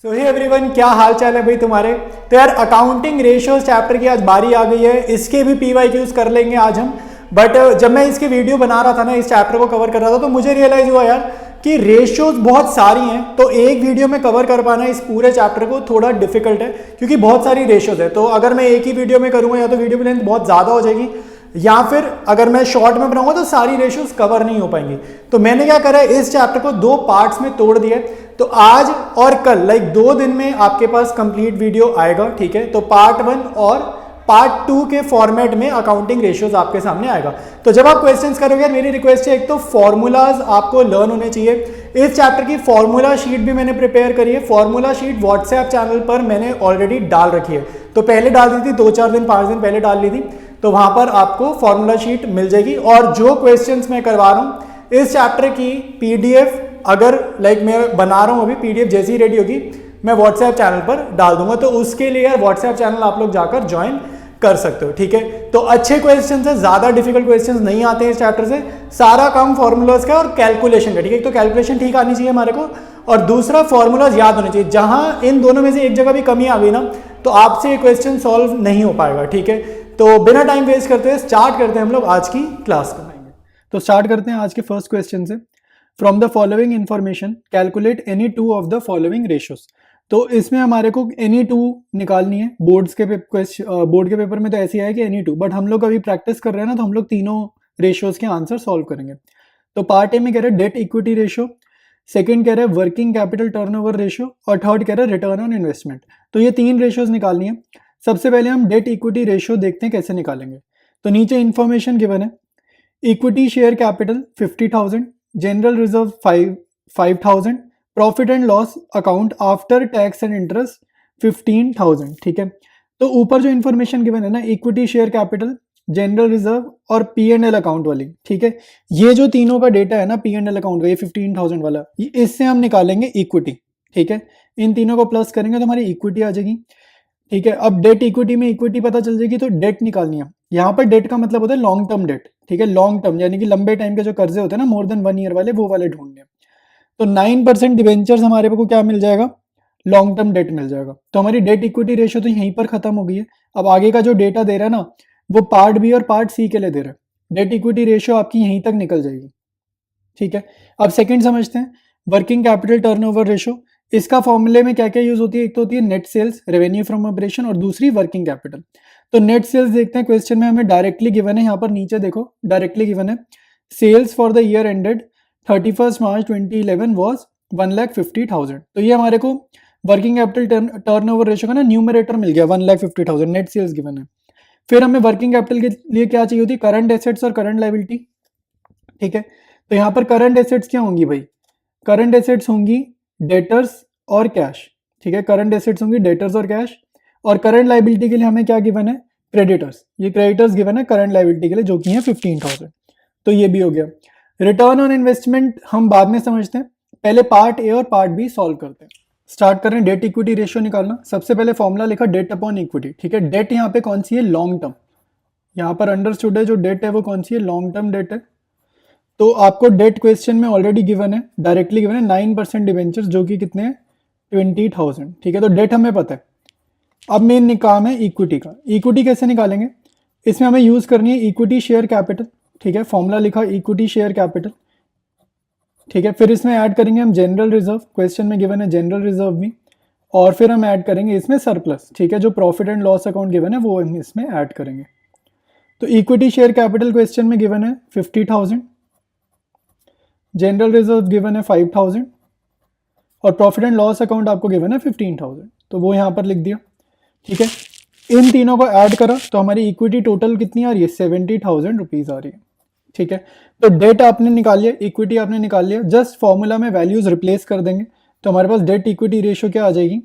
सो hey everyone, क्या हाल चाल है भाई तुम्हारे। तो यार अकाउंटिंग रेशियोज चैप्टर की आज बारी आ गई है। इसके भी PYQs कर लेंगे आज हम। बट जब मैं इसके वीडियो बना रहा था ना, इस चैप्टर को कवर कर रहा था, तो मुझे रियलाइज हुआ यार कि रेशियोज बहुत सारी हैं, तो एक वीडियो में कवर कर पाना इस पूरे चैप्टर को थोड़ा डिफिकल्ट है, क्योंकि बहुत सारी रेशियोज है। तो अगर मैं एक ही वीडियो में करूँगा या तो वीडियो की लेंथ बहुत ज़्यादा हो जाएगी, या फिर अगर मैं शॉर्ट में बनाऊंगा तो सारी रेशियोज कवर नहीं हो पाएंगी। तो मैंने क्या करा है, इस चैप्टर को दो पार्ट्स में तोड़ दिया। तो आज और कल लाइक 2 दिन में आपके पास कंप्लीट वीडियो आएगा, ठीक है। तो पार्ट 1 और पार्ट 2 के फॉर्मेट में अकाउंटिंग रेशियोज आपके सामने आएगा। तो जब आप क्वेश्चंस करोगे, मेरी रिक्वेस्ट है, एक तो फॉर्मूलाज आपको लर्न होने चाहिए। इस चैप्टर की फॉर्मूला शीट भी मैंने प्रिपेयर करी है। फॉर्मूला शीट व्हाट्सएप चैनल पर मैंने ऑलरेडी डाल रखी है। तो पहले डाल दी थी, 2-4 दिन 5 दिन पहले डाल ली थी। तो वहां पर आपको फॉर्मूला शीट मिल जाएगी। और जो क्वेश्चंस मैं करवा रहा हूं इस चैप्टर की PDF, अगर लाइक मैं बना रहा हूं अभी, PDF जैसी ही रेडी होगी मैं व्हाट्सएप चैनल पर डाल दूंगा। तो उसके लिए यार व्हाट्सएप चैनल आप लोग जाकर ज्वाइन कर सकते हो, ठीक है। तो अच्छे क्वेश्चन है, ज्यादा डिफिकल्ट क्वेश्चन नहीं आते हैं इस चैप्टर से। सारा काम फॉर्मूलाज का और कैलकुलेशन का, ठीक है। तो कैलकुलेशन ठीक आनी चाहिए हमारे को, और दूसरा फॉर्मूलाज याद होने चाहिए। जहां इन दोनों में से एक जगह भी कमी आ गई ना, तो आपसे ये क्वेश्चन सॉल्व नहीं हो पाएगा, ठीक है। तो बिना टाइम वेस्ट करते हुए स्टार्ट करते हैं हम लोग आज की क्लास को। तो स्टार्ट करते हैं आज के फर्स्ट क्वेश्चन से। From the following information calculate any two of the following ratios. तो इसमें हमारे को एनी टू निकालनी है। बोर्ड के पेपर में तो ऐसे है कि एनी टू, बट हम लोग अभी प्रैक्टिस कर रहे हैं ना, तो हम लोग तीनों रेशियोज के आंसर सॉल्व करेंगे। तो पार्ट ए में कह रहे हैं डेट इक्विटी रेशियो, सेकंड कह रहे हैं वर्किंग कैपिटल टर्नओवर रेशियो, और थर्ड कह रहे हैं रिटर्न ऑन इन्वेस्टमेंट। तो ये 3 रेशियोज निकालनी है। सबसे पहले हम डेट इक्विटी रेशियो देखते हैं कैसे निकालेंगे। तो नीचे इंफॉर्मेशन गिवन है। Equity share capital 50,000, general reserve 5,000, profit and loss account after tax and interest 15,000, ठीक है। तो ऊपर जो इन्फॉर्मेशन गिवन है ना, equity share capital, general reserve और P&L अकाउंट वाली, ठीक है। ये जो तीनों का डेटा है ना, P&L अकाउंट का, ये 15,000 वाला, इससे हम निकालेंगे इक्विटी, ठीक है। इन तीनों को प्लस करेंगे तो हमारी इक्विटी आ जाएगी, ठीक है। अब डेट इक्विटी में इक्विटी पता चल जाएगी, तो डेट निकालनी है। यहाँ पर डेट का मतलब होता है लॉन्ग टर्म डेट, ठीक है। लॉन्ग टर्म यानी कि लंबे टाइम के जो कर्जे होते हैं ना, मोर देन 1 ईयर वाले, वो वाले ढूंढने। तो 9% डिवेंचर्स हमारे को क्या मिल जाएगा, लॉन्ग टर्म डेट मिल जाएगा। तो हमारी डेट इक्विटी रेशियो तो यहीं पर खत्म हो गई है। अब आगे का जो डेटा दे रहा है ना, वो पार्ट बी और पार्ट सी के लिए दे रहा है। डेट इक्विटी रेशियो आपकी यहीं तक निकल जाएगी, ठीक है। अब सेकंड समझते हैं, वर्किंग कैपिटल टर्नओवर रेशियो। इसका फॉर्मूले में क्या क्या यूज होती है, एक तो होती है net sales, revenue from operation, और दूसरी वर्किंग कैपिटल। तो नेट सेल्स देखते हैं, क्वेश्चन में हमें डायरेक्टली गिवन है, यहाँ पर नीचे देखो डायरेक्टली गिवन है, sales for the year ended 31 March 2011 was 1,50,000। तो ये हमारे को वर्किंग कैपिटल टर्नओवर रेशियो का ना न्यूमरेटर मिल गया, 1,50,000 नेट सेल्स गिवन है। फिर हमें वर्किंग कैपिटल के लिए क्या चाहिए होती है, करंट एसेट्स और करंट लायबिलिटी, ठीक है। तो यहाँ पर करंट एसेट्स क्या होंगी भाई, करंट एसेट्स होंगी डेटर्स और कैश, ठीक है। करंट एसेट्स होंगी डेटर्स और कैश। और करंट लायबिलिटी के लिए हमें क्या गिवन है, क्रेडिटर्स। ये क्रेडिटर्स गिवन है करंट लायबिलिटी के लिए, जो कि है 15,000। तो ये भी हो गया। रिटर्न ऑन इन्वेस्टमेंट हम बाद में समझते हैं, पहले पार्ट ए और पार्ट बी सॉल्व करते हैं। स्टार्ट करें डेट इक्विटी रेशियो निकालना। सबसे पहले फॉर्मूला लिखा डेट अपॉन इक्विटी, ठीक है। डेट यहाँ पे कौन सी है, लॉन्ग टर्म। यहाँ पर अंडरस्टूड है, जो डेट है वो कौन सी है, लॉन्ग टर्म डेट है। तो आपको डेट क्वेश्चन में ऑलरेडी गिवन है, डायरेक्टली गिवन है 9% डिवेंचर्स, जो कि कितने हैं, 20,000, ठीक है। तो डेट हमें पता है। अब मेन काम है इक्विटी का। इक्विटी कैसे निकालेंगे, इसमें हमें यूज करनी है इक्विटी शेयर कैपिटल, ठीक है। फॉर्मूला लिखा इक्विटी शेयर कैपिटल, ठीक है। फिर इसमें ऐड करेंगे हम जनरल रिजर्व, क्वेश्चन में गिवन है जनरल रिजर्व भी, और फिर हम ऐड करेंगे इसमें सरप्लस, ठीक है। जो profit and loss account given है वो हम इसमें ऐड करेंगे। तो इक्विटी शेयर कैपिटल क्वेश्चन में गिवन है 50,000, जनरल रिजर्व गिवन है 5,000, और प्रॉफिट एंड लॉस अकाउंट आपको गिवन है 15,000। तो वो यहाँ पर लिख दिया, ठीक है। इन तीनों को ऐड करा तो हमारी इक्विटी टोटल कितनी आ रही है, 70,000 रुपीज आ रही है, ठीक है। तो डेट आपने निकाल लिया, इक्विटी आपने निकाल लिया, जस्ट फॉर्मूला में वैल्यूज रिप्लेस कर देंगे। तो हमारे पास डेट इक्विटी रेशियो क्या आ जाएगी,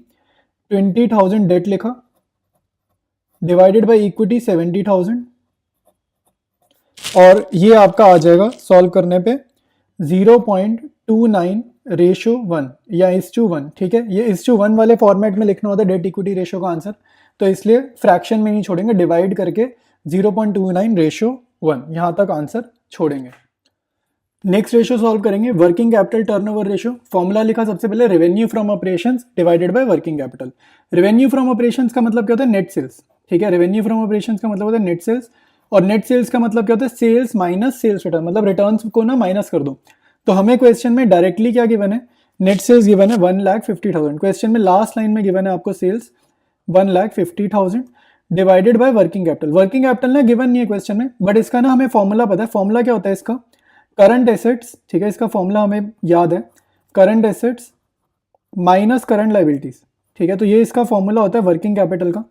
20,000 डेट लिखा, डिवाइडेड बाई इक्विटी 70,000, और ये आपका आ जाएगा सॉल्व करने पे 0.29 रेशियो 1 या 1:1, ठीक है। ये 1:1 वाले फॉर्मेट में लिखना होता है डेट इक्विटी रेशियो का आंसर, तो इसलिए फ्रैक्शन में नहीं छोड़ेंगे, डिवाइड करके 0.29 रेशियो 1 यहाँ तक आंसर छोड़ेंगे। नेक्स्ट रेशियो सॉल्व करेंगे, working capital turnover ratio. Formula लिखा सबसे पहले, revenue from operations divided by working capital. Revenue from operations का मतलब क्या होता है, नेट सेल्स। ठीक है, रेवेन्यू फ्रॉम ऑपरेशंस का मतलब होता है नेट सेल्स, और नेट सेल्स का मतलब क्या होता है, सेल्स माइनस सेल्स रिटर्न, मतलब रिटर्न्स को ना माइनस कर दो। तो हमें क्वेश्चन में डायरेक्टली क्या गिवन है, नेट सेल्स गिवन है 1,50,000। क्वेश्चन में लास्ट लाइन में गिवन है आपको sales 1,50,000 divided by working capital. Working capital ना गिवन नहीं है क्वेश्चन में, बट इसका ना हमें फॉर्मूला पता है। फॉर्मूला क्या होता है इसका, करंट एसेट्स। ठीक है, इसका फॉर्मूला हमें याद है, current assets minus current liabilities. ठीक है, तो ये इसका फॉर्मूला होता है वर्किंग कैपिटल का।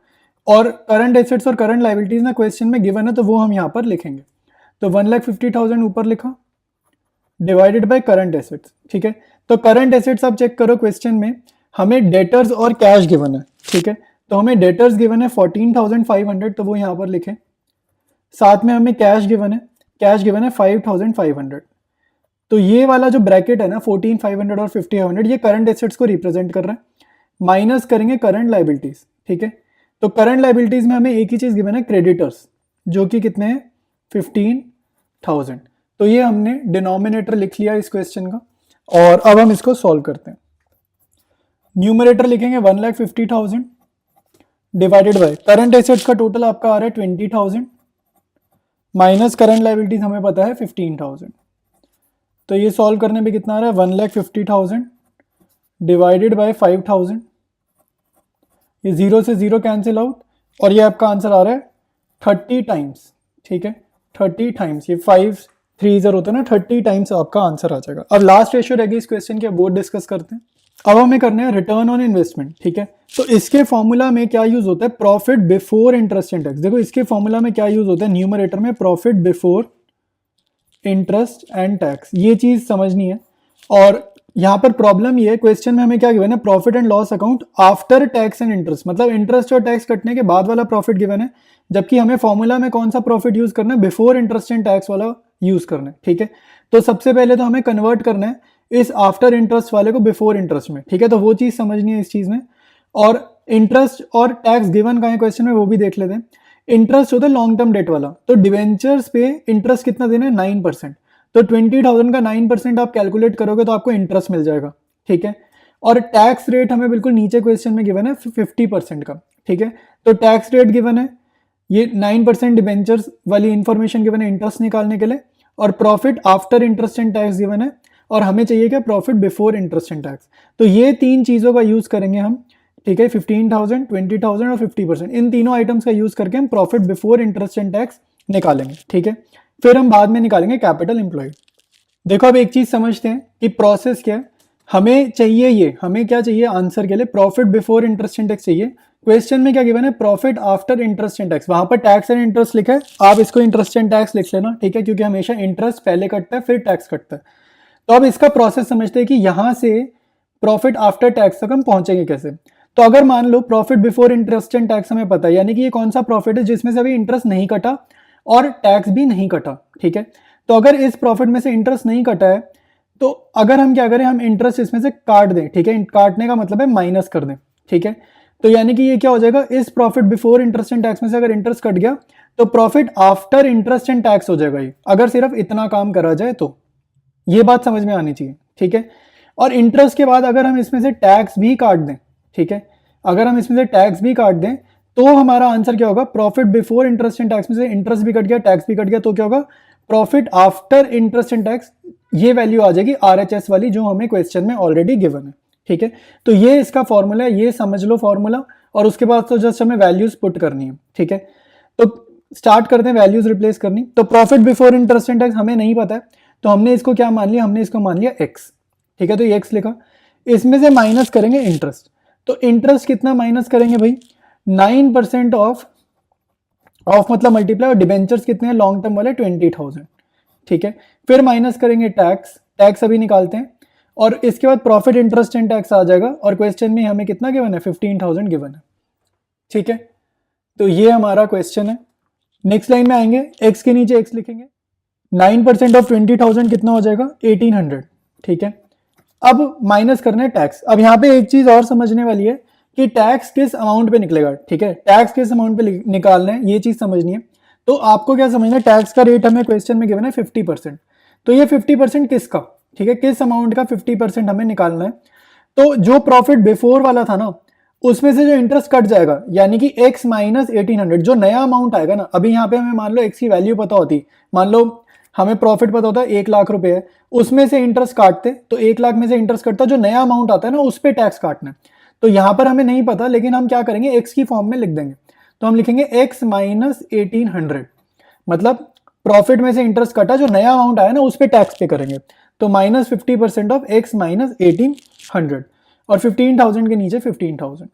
और करंट एसेट्स और करंट लाइबिलिटीज ना क्वेश्चन में गिवन है, तो वो हम यहाँ पर लिखेंगे। तो 1,50,000 ऊपर लिखा डिवाइडेड बाय करंट एसेट्स। ठीक है, तो करंट एसेट्स आप चेक करो, क्वेश्चन में हमें डेटर्स और कैश गिवन है। ठीक है, तो हमें डेटर्स गिवन है 14,500, तो वो यहाँ पर लिखें। साथ में हमें कैश गिवन है, कैश गिवन है 5,500। तो ये वाला जो ब्रैकेट है ना 14,500 और 5,500, ये करंट एसेट्स को रिप्रेजेंट कर रहा है। माइनस करेंगे करंट लाइबिलिटीज। ठीक है, तो करंट लाइबिलिटीज में हमें एक ही चीज गिवन है, क्रेडिटर्स, जो कि कितने हैं 15,000। तो ये हमने डिनोमिनेटर लिख लिया इस क्वेश्चन का, और अब हम इसको सॉल्व करते हैं। न्यूमरेटर लिखेंगे 1,50,000 डिवाइडेड बाय करंट एसेट्स का टोटल आपका आ रहा है 20,000 माइनस करंट लाइबिलिटीज हमें पता है 15,000। तो ये सॉल्व करने पे कितना आ रहा है, 1,50,000 डिवाइडेड बाय 5,000। ये जीरो से जीरो कैंसिल आउट, और ये आपका आंसर आ रहा है 30 टाइम्स। ठीक है, 30 टाइम्स, ये 5 3 होता है ना, 30 टाइम्स आपका आंसर आ जाएगा। अब लास्ट रेशियो रहेगी इस क्वेश्चन की, वो डिस्कस करते हैं। अब हमें करना है रिटर्न ऑन इन्वेस्टमेंट। ठीक है, तो इसके फॉर्मूला में क्या यूज होता है, profit before interest and tax. देखो इसके फॉर्मूला में क्या यूज होता है, न्यूमरेटर में profit before interest and tax, ये चीज समझनी है। और यहाँ पर प्रॉब्लम ये है, क्वेश्चन में हमें क्या गिवन है, profit and loss account after tax and interest, मतलब इंटरेस्ट और टैक्स कटने के बाद वाला प्रॉफिट गिवन है, जबकि हमें फॉर्मूला में कौन सा प्रॉफिट यूज करना है, बिफोर इंटरेस्ट एंड टैक्स वाला यूज करना है। ठीक है, तो सबसे पहले तो हमें कन्वर्ट करना है इस आफ्टर इंटरेस्ट वाले को बिफोर इंटरेस्ट में। ठीक है, तो वो चीज समझनी है इस चीज में। और इंटरेस्ट और टैक्स गिवन का है क्वेश्चन में, वो भी देख लेते हैं। इंटरेस्ट होता है लॉन्ग टर्म डेट वाला, तो डिवेंचर्स पे इंटरेस्ट कितना देना है, 9%। तो 20,000 का 9% आप कैलकुलेट करोगे तो आपको इंटरेस्ट मिल जाएगा। ठीक है, और टैक्स रेट हमें बिल्कुल नीचे क्वेश्चन में गिवन है 50% का। ठीक है, तो टैक्स रेट गिवन है, ये 9% डिवेंचर्स वाली इंफॉर्मेशन गिवन है इंटरेस्ट निकालने के लिए, और profit after interest and tax given है, और हमें चाहिए क्या, profit before interest and tax. तो ये तीन चीजों का यूज करेंगे हम। ठीक है, 15,000, 20,000 और 50%, इन तीनों आइटम्स का यूज करके हम profit before interest and tax निकालेंगे। ठीक है, फिर हम बाद में निकालेंगे कैपिटल एम्प्लॉयड। देखो अब एक चीज समझते हैं कि प्रोसेस क्या है। हमें चाहिए ये, हमें क्या चाहिए आंसर के लिए, profit before interest and tax चाहिए। क्वेश्चन में क्या गिवन है, profit after interest and tax, वहां पर टैक्स एंड इंटरेस्ट लिखा है, आप इसको इंटरेस्ट एंड टैक्स लिख लेना। ठीक है, क्योंकि हमेशा इंटरेस्ट पहले कटता है फिर टैक्स कटता है। तो अब इसका प्रोसेस समझते हैं कि यहां से प्रॉफिट आफ्टर टैक्स तक हम पहुंचेंगे कैसे। तो अगर मान लो profit before interest and tax हमें पता है, यानी कि ये कौन सा प्रॉफिट है जिसमें से अभी इंटरेस्ट नहीं कटा और टैक्स भी नहीं कटा। ठीक है, तो अगर इस प्रॉफिट में से इंटरेस्ट नहीं कटा है, तो अगर हम क्या करें, हम इंटरेस्ट इसमें से काट दें। ठीक है, काटने का मतलब है माइनस कर दें। ठीक है, तो यानी कि ये क्या हो जाएगा, इस profit before interest and tax में से अगर इंटरेस्ट कट गया तो profit after interest and tax हो जाएगा ये, अगर सिर्फ इतना काम करा जाए तो। ये बात समझ में आनी चाहिए। ठीक है, और इंटरेस्ट के बाद अगर हम इसमें से टैक्स भी काट दें, ठीक है, अगर हम इसमें से टैक्स भी काट दें, तो हमारा आंसर क्या होगा, profit before interest and tax में से इंटरेस्ट भी कट गया, टैक्स भी कट गया, तो क्या होगा, profit after interest and tax. ये वैल्यू आ जाएगी RHS वाली, जो हमें क्वेश्चन में ऑलरेडी गिवन है। ठीक है, तो ये इसका फॉर्मूला है, ये समझ लो फॉर्मूला, और उसके बाद तो जस्ट हमें वैल्यूज पुट करनी है। ठीक है, तो स्टार्ट करते हैं वैल्यूज रिप्लेस करनी। तो profit before interest and tax हमें नहीं पता है, तो हमने इसको क्या मान लिया, हमने इसको मान लिया x। ठीक है, तो ये x लिखा, इसमें से माइनस करेंगे इंटरेस्ट। तो इंटरेस्ट कितना माइनस करेंगे भाई, 9% ऑफ मतलब मल्टीप्लाई, और डिबेंचर्स कितने हैं लॉन्ग टर्म वाले 20,000। ठीक है, फिर माइनस करेंगे टैक्स, टैक्स अभी निकालते हैं, और इसके बाद प्रॉफिट इंटरेस्ट एंड टैक्स आ जाएगा, और क्वेश्चन में हमें कितना गिवन है, 15,000 गिवन है। ठीक है, तो ये हमारा क्वेश्चन है। नेक्स्ट लाइन में आएंगे, x के नीचे x लिखेंगे, 9% ऑफ 20,000 कितना हो जाएगा, 1800। ठीक है, अब माइनस करना है टैक्स। अब यहाँ पे एक चीज और समझने वाली है कि टैक्स किस अमाउंट पे निकलेगा। ठीक है, टैक्स किस अमाउंट पे निकालना है, ये चीज समझनी है। तो आपको क्या समझना है, टैक्स का रेट हमें क्वेश्चन में गिवन है 50%। तो ये 50% किसका, ठीक है, किस अमाउंट का 50% हमें निकालना है। तो जो प्रॉफिट बिफोर वाला था ना, उसमें से जो इंटरेस्ट कट जाएगा, यानी कि x माइनस 1800, जो नया अमाउंट आएगा ना, अभी यहाँ पे हमें मान लो x की वैल्यू पता होती, मान लो हमें प्रॉफिट पता होता है 1 लाख रुपए है, उसमें से इंटरेस्ट काटते, तो 1 लाख में से इंटरेस्ट कटता, जो नया अमाउंट आता है ना उस पर टैक्स काटना है। तो यहाँ पर हमें नहीं पता, लेकिन हम क्या करेंगे, x की फॉर्म में लिख देंगे। तो हम लिखेंगे x माइनस 1800, मतलब प्रॉफिट में से इंटरेस्ट कटा, जो नया अमाउंट आया ना उस पर टैक्स पे करेंगे। तो माइनस 50% ऑफ x माइनस 1800, और 15,000 के नीचे 15,000,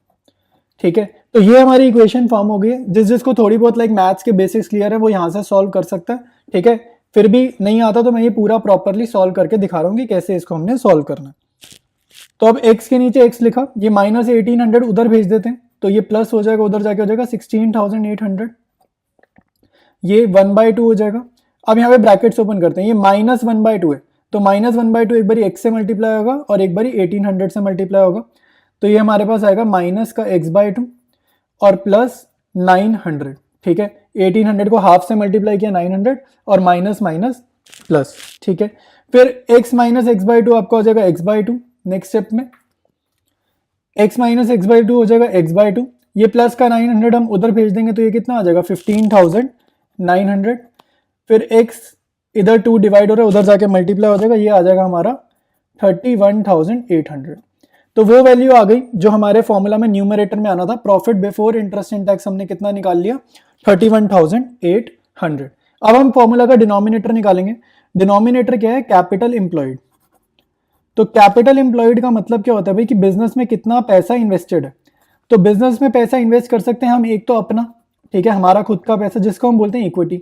ठीक है। तो ये हमारी इक्वेशन फॉर्म हो गई है। जिसको थोड़ी बहुत लाइक मैथ्स के बेसिक्स क्लियर है वो यहाँ से सॉल्व कर सकता है, ठीक है। फिर भी नहीं आता तो मैं ये पूरा प्रॉपरली सॉल्व करके दिखा रहा हूँ कि कैसे इसको हमने सॉल्व करना है। तो अब x के नीचे x लिखा, ये माइनस 1800 उधर भेज देते हैं, तो ये प्लस हो जाएगा, उधर जाके हो जाएगा 16,800, ये 1/2 हो जाएगा। अब यहाँ पे ब्रैकेट्स ओपन करते हैं, ये माइनस 1/2 है, तो माइनस 1/2 एक बारी x से मल्टीप्लाई होगा और एक बारी 1800 से मल्टीप्लाई होगा। तो ये हमारे पास आएगा माइनस का x/2 और प्लस 900, ठीक है। 1800 को हाफ से मल्टीप्लाई किया 900 और माइनस माइनस प्लस, ठीक है। फिर x माइनस x/2 आपका हो जाएगा x/2, नेक्स्ट स्टेप में x माइनस x/2 हो जाएगा x/2, ये प्लस का 900 हम उधर भेज देंगे, तो ये कितना आ जाएगा 15,900। फिर x इधर 2 डिवाइड हो रहा है, उधर जाके मल्टीप्लाई हो जाएगा, ये आ जाएगा हमारा 31,800। तो वो वैल्यू आ गई जो हमारे फॉर्मूला में न्यूमरेटर में आना था। Profit before interest and tax हमने कितना निकाल लिया, 31,800। अब हम फॉर्मूला का डिनोमिनेटर निकालेंगे। डिनोमिनेटर क्या है, कैपिटल एम्प्लॉयड। तो कैपिटल एम्प्लॉयड का मतलब क्या होता है भाई, कि बिजनेस में कितना पैसा इन्वेस्टेड है। तो बिजनेस में पैसा इन्वेस्ट कर सकते हैं हम, एक तो अपना, ठीक है, हमारा खुद का पैसा जिसको हम बोलते हैं इक्विटी।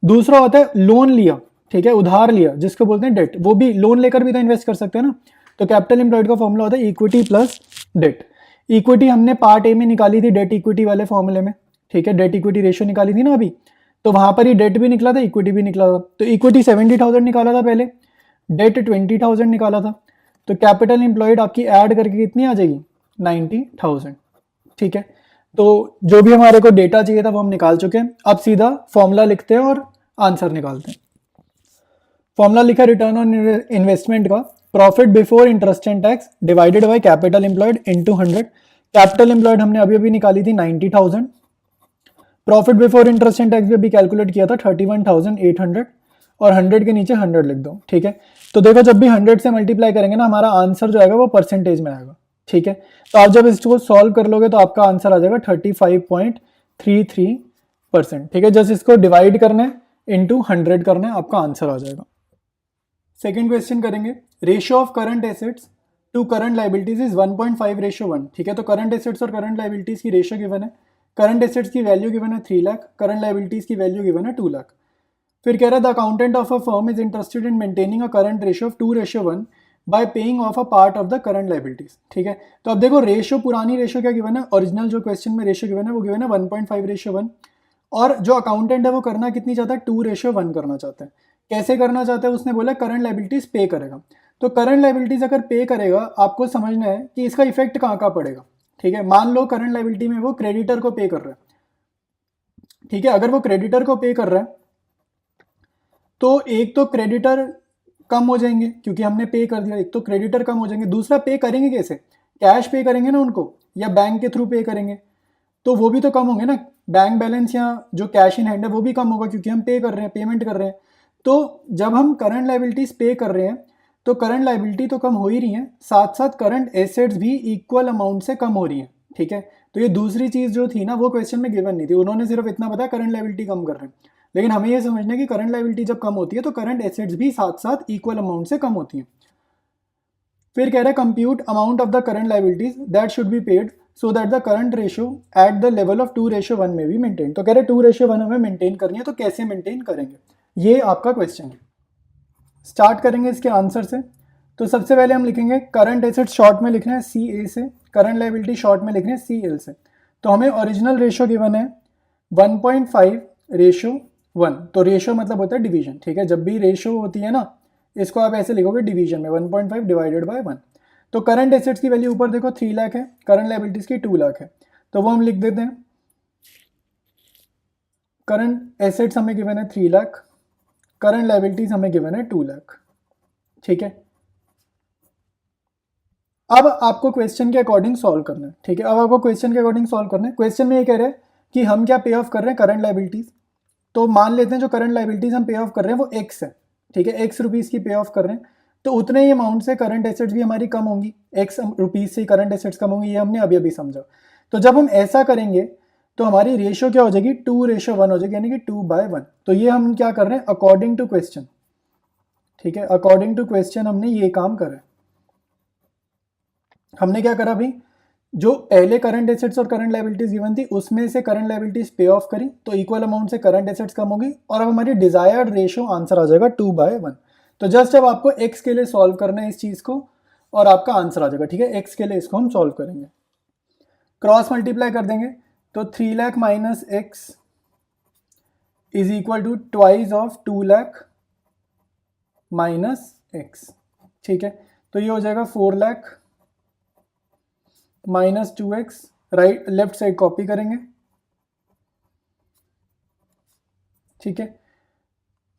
दूसरा होता है लोन लिया, ठीक है, उधार लिया जिसको बोलते हैं डेट, वो भी लोन लेकर भी तो इन्वेस्ट कर सकते हैं ना। तो कैपिटल एम्प्लॉयड का फॉर्मूला होता है इक्विटी प्लस डेट। इक्विटी हमने पार्ट ए में निकाली थी डेट इक्विटी वाले फॉर्मूले में, ठीक है, डेट इक्विटी रेशियो निकाली थी ना अभी, तो वहां पर ही डेट भी निकला था, इक्विटी भी निकला था। तो इक्विटी 70,000 निकाला था पहले, डेट 20,000 निकाला था। तो कैपिटल एम्प्लॉयड आपकी ऐड करके कितनी आ जाएगी, 90,000, ठीक है। तो जो भी हमारे को डेटा चाहिए था वो हम निकाल चुके हैं। अब सीधा फॉर्मूला लिखते हैं और आंसर निकालते हैं। फॉर्मूला लिखा रिटर्न ऑन इन्वेस्टमेंट का, profit before interest and tax divided by capital employed into 100। Capital employed हमने अभी अभी निकाली थी 90,000, profit before interest and tax भी अभी कैलकुलेट किया था 31,800, और 100 के नीचे 100 लिख दो, ठीक है। तो देखो जब भी 100 से मल्टीप्लाई करेंगे ना, हमारा आंसर जो आएगा वो परसेंटेज में आएगा, ठीक है। तो आप जब इसको सॉल्व कर लोगे तो आपका आंसर आ जाएगा 35.33%, ठीक है। जस्ट इसको डिवाइड करना है, इंटू 100 करना है, आपका आंसर आ जाएगा। सेकेंड क्वेश्चन करेंगे, ratio of current assets to current liabilities is 1.5:1, ठीक है। तो करंट एसेट्स और करंट लाइबिलिटीज की रेशियो गिवन है। करंट एसेट्स की वैल्यू गिवन है 3 लाख, करंट लाइबिलिटीज की वैल्यू गिवन है 2 लाख। फिर कह रहा है the accountant of a firm is interested in maintaining a current ratio of 2:1 by paying off a part of the current liabilities, ठीक है। तो अब देखो रेशियो, पुरानी रेशियो क्या गिवन है, ओरिजिनल जो क्वेश्चन में रेशियो गिवन है वो गिवन है 1.5:1, और जो अकाउंटेंट है वो करना कितनी चाहता है, 2:1 करना चाहता है। कैसे करना चाहता है, उसने बोला करंट लाइबिलिटीज पे करेगा। तो करंट लाइबिलिटीज अगर पे करेगा, आपको समझना है कि इसका इफेक्ट कहाँ कहाँ पड़ेगा, ठीक है। मान लो करंट लाइबिलिटी में वो क्रेडिटर को पे कर रहा है, ठीक है। अगर वो क्रेडिटर को पे कर रहा है तो एक तो क्रेडिटर कम हो जाएंगे क्योंकि हमने पे कर दिया, एक तो क्रेडिटर कम हो जाएंगे। दूसरा पे करेंगे कैसे, कैश पे करेंगे ना उनको, या बैंक के थ्रू पे करेंगे, तो वो भी तो कम होंगे ना। बैंक बैलेंस या जो कैश इन हैंड है वो भी कम होगा क्योंकि हम पे कर रहे हैं, पेमेंट कर रहे हैं। तो जब हम करंट लाइबिलिटीज पे कर रहे हैं तो करंट लाइबिलिटी तो कम हो ही रही है, साथ साथ करंट एसेट्स भी इक्वल अमाउंट से कम हो रही हैं, ठीक है। तो ये दूसरी चीज जो थी ना वो क्वेश्चन में गिवन नहीं थी, उन्होंने सिर्फ इतना बताया करंट लाइबिलिटी कम कर रहे हैं। लेकिन हमें ये समझना है कि करंट लाइबिलिटी जब कम होती है तो करंट एसेट्स भी साथ साथ इक्वल अमाउंट से कम होती हैं। फिर कह रहा है compute amount of the current liabilities that should be paid so that the current ratio at the level of 2:1 में भी मेंटेन। तो कह रहे 2:1 हमें मेंटेन करनी है, तो कैसे मेंटेन करेंगे, ये आपका क्वेश्चन है। स्टार्ट करेंगे इसके आंसर से। तो सबसे पहले हम लिखेंगे करंट एसेट शॉर्ट में लिखना है CA से, करंट लाइबिलिटी शॉर्ट में लिखना है CL से। तो हमें ओरिजिनल रेशियो गिवन है 1.5:1। तो रेशियो मतलब होता है डिवीजन, ठीक है। जब भी रेशियो होती है ना, इसको आप ऐसे लिखोगे डिवीजन में, 1.5 डिवाइडेड बाय 1। तो करंट एसेट्स की वैल्यू ऊपर देखो 3 लाख है, करंट लाइबिलिटीज की 2 लाख है, तो वो हम लिख देते हैं। करंट एसेट्स हमें गिवन है 3 लाख करंट लायबिलिटीज हमें गिवन है 2 लाख, ठीक है। अब आपको क्वेश्चन के अकॉर्डिंग सॉल्व करना है, ठीक है। अब आपको क्वेश्चन के अकॉर्डिंग सॉल्व करना है। क्वेश्चन में ये कह रहे हैं कि हम क्या पे ऑफ कर रहे हैं, करंट लायबिलिटीज। तो मान लेते हैं जो करंट लायबिलिटीज हम पे ऑफ कर रहे हैं वो एक्स है, ठीक है, एक्स रुपीज़ की पे ऑफ कर रहे हैं। तो उतने ही अमाउंट से करंट एसेट्स भी हमारी कम होंगी, एक्स रुपीज़ से करंट एसेट्स कम होंगी, ये हमने अभी अभी समझा। तो जब हम ऐसा करेंगे तो हमारी रेशियो क्या हो जाएगी, 2:1 हो जाएगी, यानी कि 2/1। तो ये हम क्या कर रहे हैं, अकॉर्डिंग टू क्वेश्चन, ठीक है, अकॉर्डिंग टू क्वेश्चन हमने ये काम करा। हमने क्या करा भाई, जो पहले करंट एसेट्स और करंट लायबिलिटीज गिवन थी उसमें से करंट लायबिलिटीज पे ऑफ करी, तो इक्वल अमाउंट से करंट एसेट्स कम होगी और अब हमारी डिजायर्ड रेशियो आंसर आ जाएगा 2/1। तो जस्ट अब आपको एक्स के लिए सॉल्व करना है इस चीज को और आपका आंसर आ जाएगा, ठीक है। एक्स के लिए इसको हम सॉल्व करेंगे, क्रॉस मल्टीप्लाई कर देंगे तो 3 lakh minus x is equal to twice of 2 lakh minus x, ठीक है। तो ये हो जाएगा 4 lakh minus 2x, right left side copy करेंगे, ठीक है।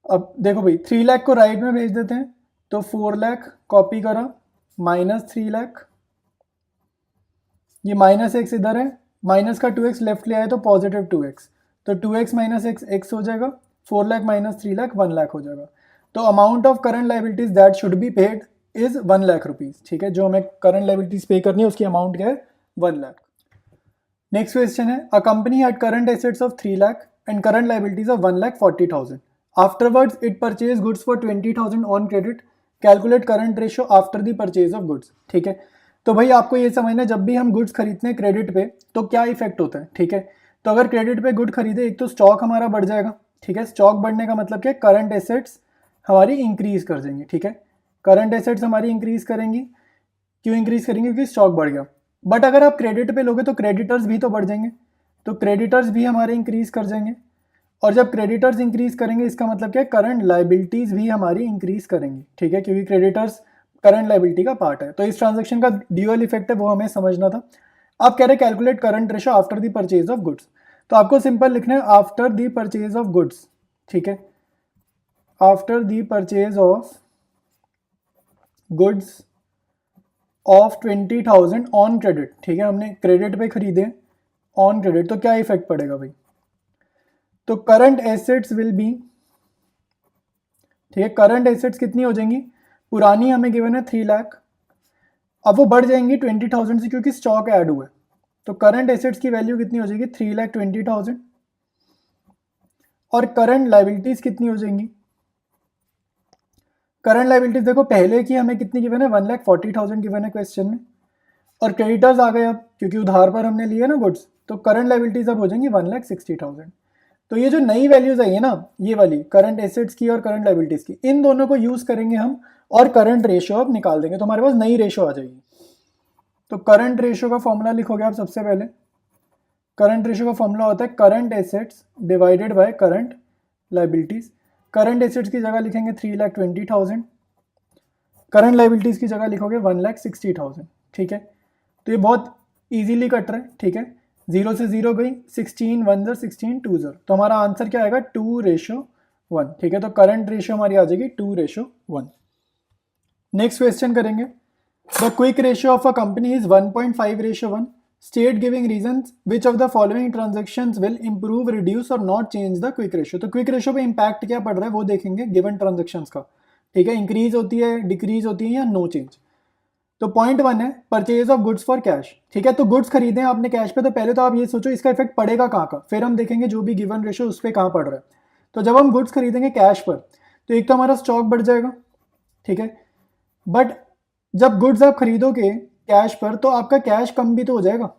अब देखो भाई 3 लाख को राइट में भेज देते हैं, तो 4 लाख कॉपी करा माइनस 3 लाख, ये माइनस एक्स इधर है, माइनस का 2x लेफ्ट ले आए तो पॉजिटिव 2x, तो 2x माइनस एक्स एक्स हो जाएगा, 4 लाख माइनस 3 लाख 1 लाख हो जाएगा। तो amount of current liabilities that should be paid is 1 lakh rupees, ठीक है। जो हमें करंट लायबिलिटीज पे करनी है उसकी अमाउंट क्या है, 1 लाख। नेक्स्ट क्वेश्चन है, a company had current assets of 3 lakh and current liabilities of 1,40,000। Afterwards it purchase goods for 20,000 on credit, calculate current ratio after the purchase of goods, ठीक है। तो भाई आपको ये समझना है, जब भी हम गुड्स खरीदते हैं क्रेडिट पे तो क्या इफेक्ट होता है, ठीक है। तो अगर क्रेडिट पे गुड खरीदे, एक तो स्टॉक हमारा बढ़ जाएगा, ठीक है। स्टॉक बढ़ने का मतलब क्या, करंट एसेट्स हमारी इंक्रीज कर देंगे, ठीक है। करंट एसेट्स हमारी इंक्रीज करेंगी, क्यों इंक्रीज करेंगे, क्योंकि स्टॉक बढ़ गया। बट अगर आप क्रेडिट पे लोगे तो क्रेडिटर्स भी तो बढ़ जाएंगे, तो क्रेडिटर्स भी हमारे इंक्रीज कर जाएंगे, और जब क्रेडिटर्स इंक्रीज करेंगे इसका मतलब क्या है, करंट लायबिलिटीज भी हमारी इंक्रीज करेंगी, ठीक है, क्योंकि क्रेडिटर्स करंट लायबिलिटी का पार्ट है। तो इस ट्रांजेक्शन का ड्यूअल इफेक्ट है, वो हमें समझना था। आप कह रहे calculate current ratio after the purchase of goods, तो आपको सिंपल लिखना है after the purchase of goods, ठीक है, after the purchase of goods of 20,000 on credit, ठीक है। हमने क्रेडिट पे खरीदे ऑन क्रेडिट, तो क्या इफेक्ट पड़ेगा भाई, तो करंट एसेट्स विल बी, ठीक है, करंट एसेट्स कितनी हो जाएंगी, पुरानी हमें गिवन है 3 लाख, अब वो बढ़ जाएंगी 20,000 से क्योंकि स्टॉक ऐड हुआ है। तो करंट एसेट्स की वैल्यू कितनी हो जाएगी, 3,20,000, और करंट लायबिलिटीज कितनी हो जाएंगी, करंट लायबिलिटीज देखो पहले की हमें कितनी गिवन है, 1,40,000 गिवन है क्वेश्चन में, और क्रेडिटर्स आ गए अब क्योंकि उधार पर हमने लिए ना गुड्स, तो करंट लायबिलिटीज अब हो जाएंगी 1,60,000। तो ये जो नई वैल्यूज आई है ना, ये वाली करंट एसेट्स की और करंट लायबिलिटीज की, इन दोनों को यूज करेंगे हम और करंट रेशियो अब निकाल देंगे, तो हमारे पास नई रेशियो आ जाएगी। तो करंट रेशियो का फॉर्मूला लिखोगे आप सबसे पहले, करंट रेशियो का फॉर्मूला होता है current assets divided by current liabilities. Current assets की जगह लिखेंगे 3,20,000, करंट लायबिलिटीज की जगह लिखोगे 1,60,000, ठीक है। तो ये बहुत इजीली कट रहा है, ठीक है, 0 से 0 गई, 16 1 16 2 0, तो हमारा आंसर क्या आएगा 2:1, ठीक है। तो करंट रेशियो हमारी आ जाएगी 2:1। नेक्स्ट क्वेश्चन करेंगे, the quick ratio of a company is 1.5:1, state giving reasons which of the following transactions will improve, reduce और not change the quick ratio. तो क्विक रेशियो पे इंपैक्ट क्या पड़ रहा है वो देखेंगे गिवन ट्रांजेक्शंस का, ठीक है, इंक्रीज होती है, डिक्रीज होती है या नो चेंज। तो पॉइंट 1 है purchase of goods for cash, ठीक है। तो गुड्स खरीदे हैं आपने कैश पे, तो पहले तो आप ये सोचो इसका इफेक्ट पड़ेगा कहाँ का, फिर हम देखेंगे जो भी गिवन रेशियो उस पर कहाँ पड़ रहा है। तो जब हम गुड्स खरीदेंगे कैश पर तो एक तो हमारा स्टॉक बढ़ जाएगा, ठीक है, बट जब गुड्स आप खरीदोगे कैश पर तो आपका कैश कम भी तो हो जाएगा,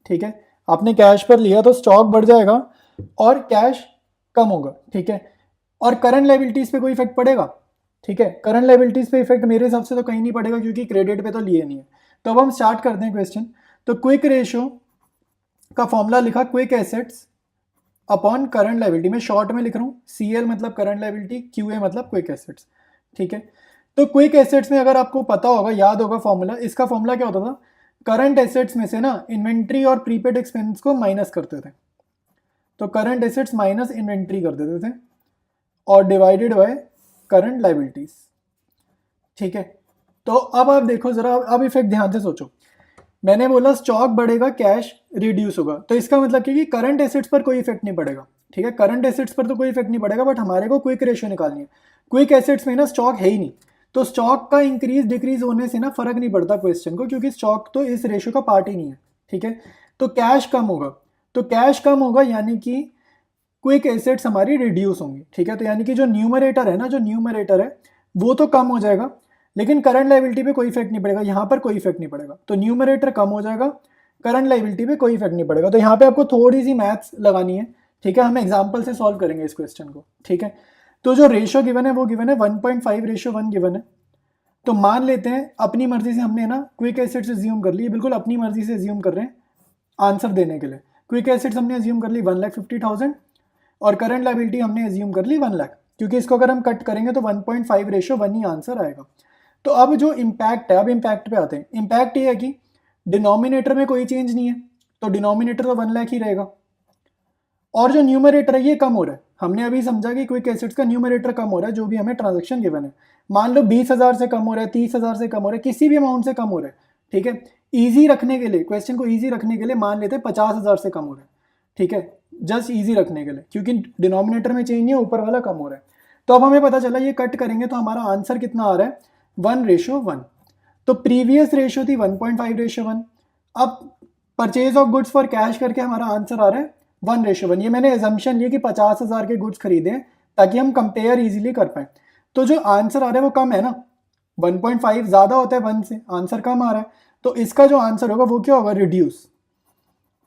ठीक है। आपने कैश पर लिया तो स्टॉक बढ़ जाएगा और कैश कम होगा, ठीक है। और करंट लायबिलिटीज पे कोई इफेक्ट पड़ेगा, ठीक है, करंट लायबिलिटीज पे इफेक्ट मेरे हिसाब से तो कहीं नहीं पड़ेगा क्योंकि क्रेडिट पे तो लिए नहीं है। तो अब हम स्टार्ट करते हैं क्वेश्चन। तो क्विक रेशियो का फॉर्मूला लिखा quick assets upon current liability, में शॉर्ट में लिख रहा हूँ, CL मतलब करंट लायबिलिटी, QA मतलब क्विक एसेट्स, ठीक है। तो क्विक एसेट्स में अगर आपको पता होगा, याद होगा फॉर्मूला, इसका फॉर्मूला क्या होता था, करंट एसेट्स में से ना इन्वेंट्री और प्रीपेड एक्सपेंस को माइनस करते थे, तो करंट एसेट्स माइनस इन्वेंट्री कर देते थे, और डिवाइडेड बाय करंट लाइबिलिटीज। ठीक है, तो अब आप देखो जरा, अब इफेक्ट ध्यान से सोचो। मैंने बोला स्टॉक बढ़ेगा, कैश रिड्यूस होगा, तो इसका मतलब कि करंट एसेट्स पर कोई इफेक्ट नहीं पड़ेगा। ठीक है, करंट एसेट्स पर तो कोई इफेक्ट नहीं पड़ेगा, बट हमारे को क्विक रेशियो निकालनी है। क्विक एसेट्स में ना स्टॉक है ही नहीं, तो स्टॉक का इंक्रीज डिक्रीज होने से ना फर्क नहीं पड़ता क्वेश्चन को, क्योंकि स्टॉक तो इस रेशियो का पार्ट ही नहीं है। ठीक है, तो कैश कम होगा, तो कैश कम होगा यानी कि क्विक एसेट्स हमारी रिड्यूस होंगी। ठीक है, तो यानी कि जो न्यूमरेटर है ना, जो न्यूमरेटर है वो तो कम हो जाएगा, लेकिन करंट लाइबिलिटी पे कोई इफेक्ट नहीं पड़ेगा, यहाँ पर कोई इफेक्ट नहीं पड़ेगा। तो न्यूमरेटर कम हो जाएगा, करंट लाइबिलिटी पे कोई इफेक्ट नहीं पड़ेगा। तो यहाँ पे आपको थोड़ी सी मैथ्स लगानी है। ठीक है, हम एग्जाम्पल से सॉल्व करेंगे इस क्वेश्चन को। ठीक है, तो जो रेशियो गिवन है वो गिवन है 1.5:1 गिवन है। तो मान लेते हैं अपनी मर्जी से हमने ना क्विक एसेट्स एज्यूम कर ली, बिल्कुल अपनी मर्जी से एज्यूम कर रहे हैं आंसर देने के लिए। क्विक एसेट्स हमने एज्यूम कर ली 1,50,000 और करंट लाइबिलिटी हमने एज्यूम कर ली 1 लाख, क्योंकि इसको अगर हम कट करेंगे तो 1.5:1 ही आंसर आएगा। तो अब जो इम्पैक्ट है, अब इम्पैक्ट पे आते हैं। इम्पैक्ट ये है कि डिनोमिनेटर में कोई चेंज नहीं है, तो डिनोमिनेटर तो 1 लाख ही रहेगा, और जो न्यूमरेटर है ये कम हो रहा है। हमने अभी समझा कि क्विक एसेट्स का न्यूमरेटर कम हो रहा है, जो भी हमें ट्रांजेक्शन गिवन है। मान लो 20,000 से कम हो रहा है, 30,000 से कम हो रहा है, किसी भी अमाउंट से कम हो रहा है। ठीक है, ईजी रखने के लिए, क्वेश्चन को ईजी रखने के लिए मान लेते हैं 50,000 से कम हो रहा है। ठीक है, जस्ट ईजी रखने के लिए, क्योंकि डिनोमिनेटर में चेंज नहीं है, ऊपर वाला कम हो रहा है। तो अब हमें पता चला ये कट करेंगे तो हमारा आंसर कितना आ रहा है 1:1। तो प्रीवियस रेशियो थी 1.5:1। अब purchase of goods for cash करके हमारा आंसर आ रहा है 1:1। ये मैंने एजम्पशन लिया कि 50,000 के गुड्स खरीदे ताकि हम कंपेयर इजीली कर पाए। तो जो आंसर आ रहा है वो कम है ना, 1.5 ज़्यादा होता है 1 से, आंसर कम आ रहा है। तो इसका जो आंसर होगा वो क्या होगा, रिड्यूस।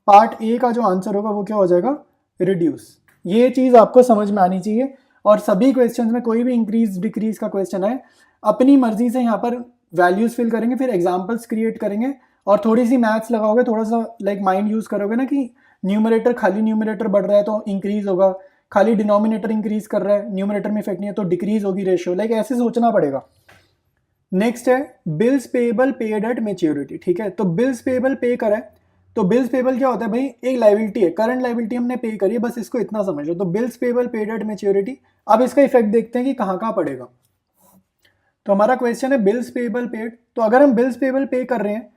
पार्ट ए का जो आंसर होगा वो क्या हो जाएगा, रिड्यूस। ये चीज़ आपको समझ में आनी चाहिए। और सभी क्वेश्चन में कोई भी इंक्रीज डिक्रीज का क्वेश्चन है, अपनी मर्जी से यहाँ पर वैल्यूज फिल करेंगे, फिर एग्जाम्पल्स क्रिएट करेंगे और थोड़ी सी मैथ्स लगाओगे, थोड़ा सा लाइक माइंड यूज करोगे ना कि न्यूमरेटर, खाली न्यूमरेटर बढ़ रहा है तो इंक्रीज होगा, खाली डिनोमिनेटर इंक्रीज कर रहा है, न्यूमरेटर में इफेक्ट नहीं है तो डिक्रीज होगी रेशियो, लाइक ऐसे सोचना पड़ेगा। नेक्स्ट है bills payable paid eight maturity. ठीक है, तो बिल्स पेबल पे करा है, तो बिल्स पेबल क्या होता है भाई, एक लाइबिलिटी है, करंट लाइबिलिटी हमने पे करी है, बस इसको इतना समझ लो। तो bills payable paid eight maturity. अब इसका इफेक्ट देखते हैं कि कहाँ कहाँ पड़ेगा। तो हमारा क्वेश्चन है बिल्स पेबल पेड। तो अगर हम बिल्स पेबल पे कर रहे हैं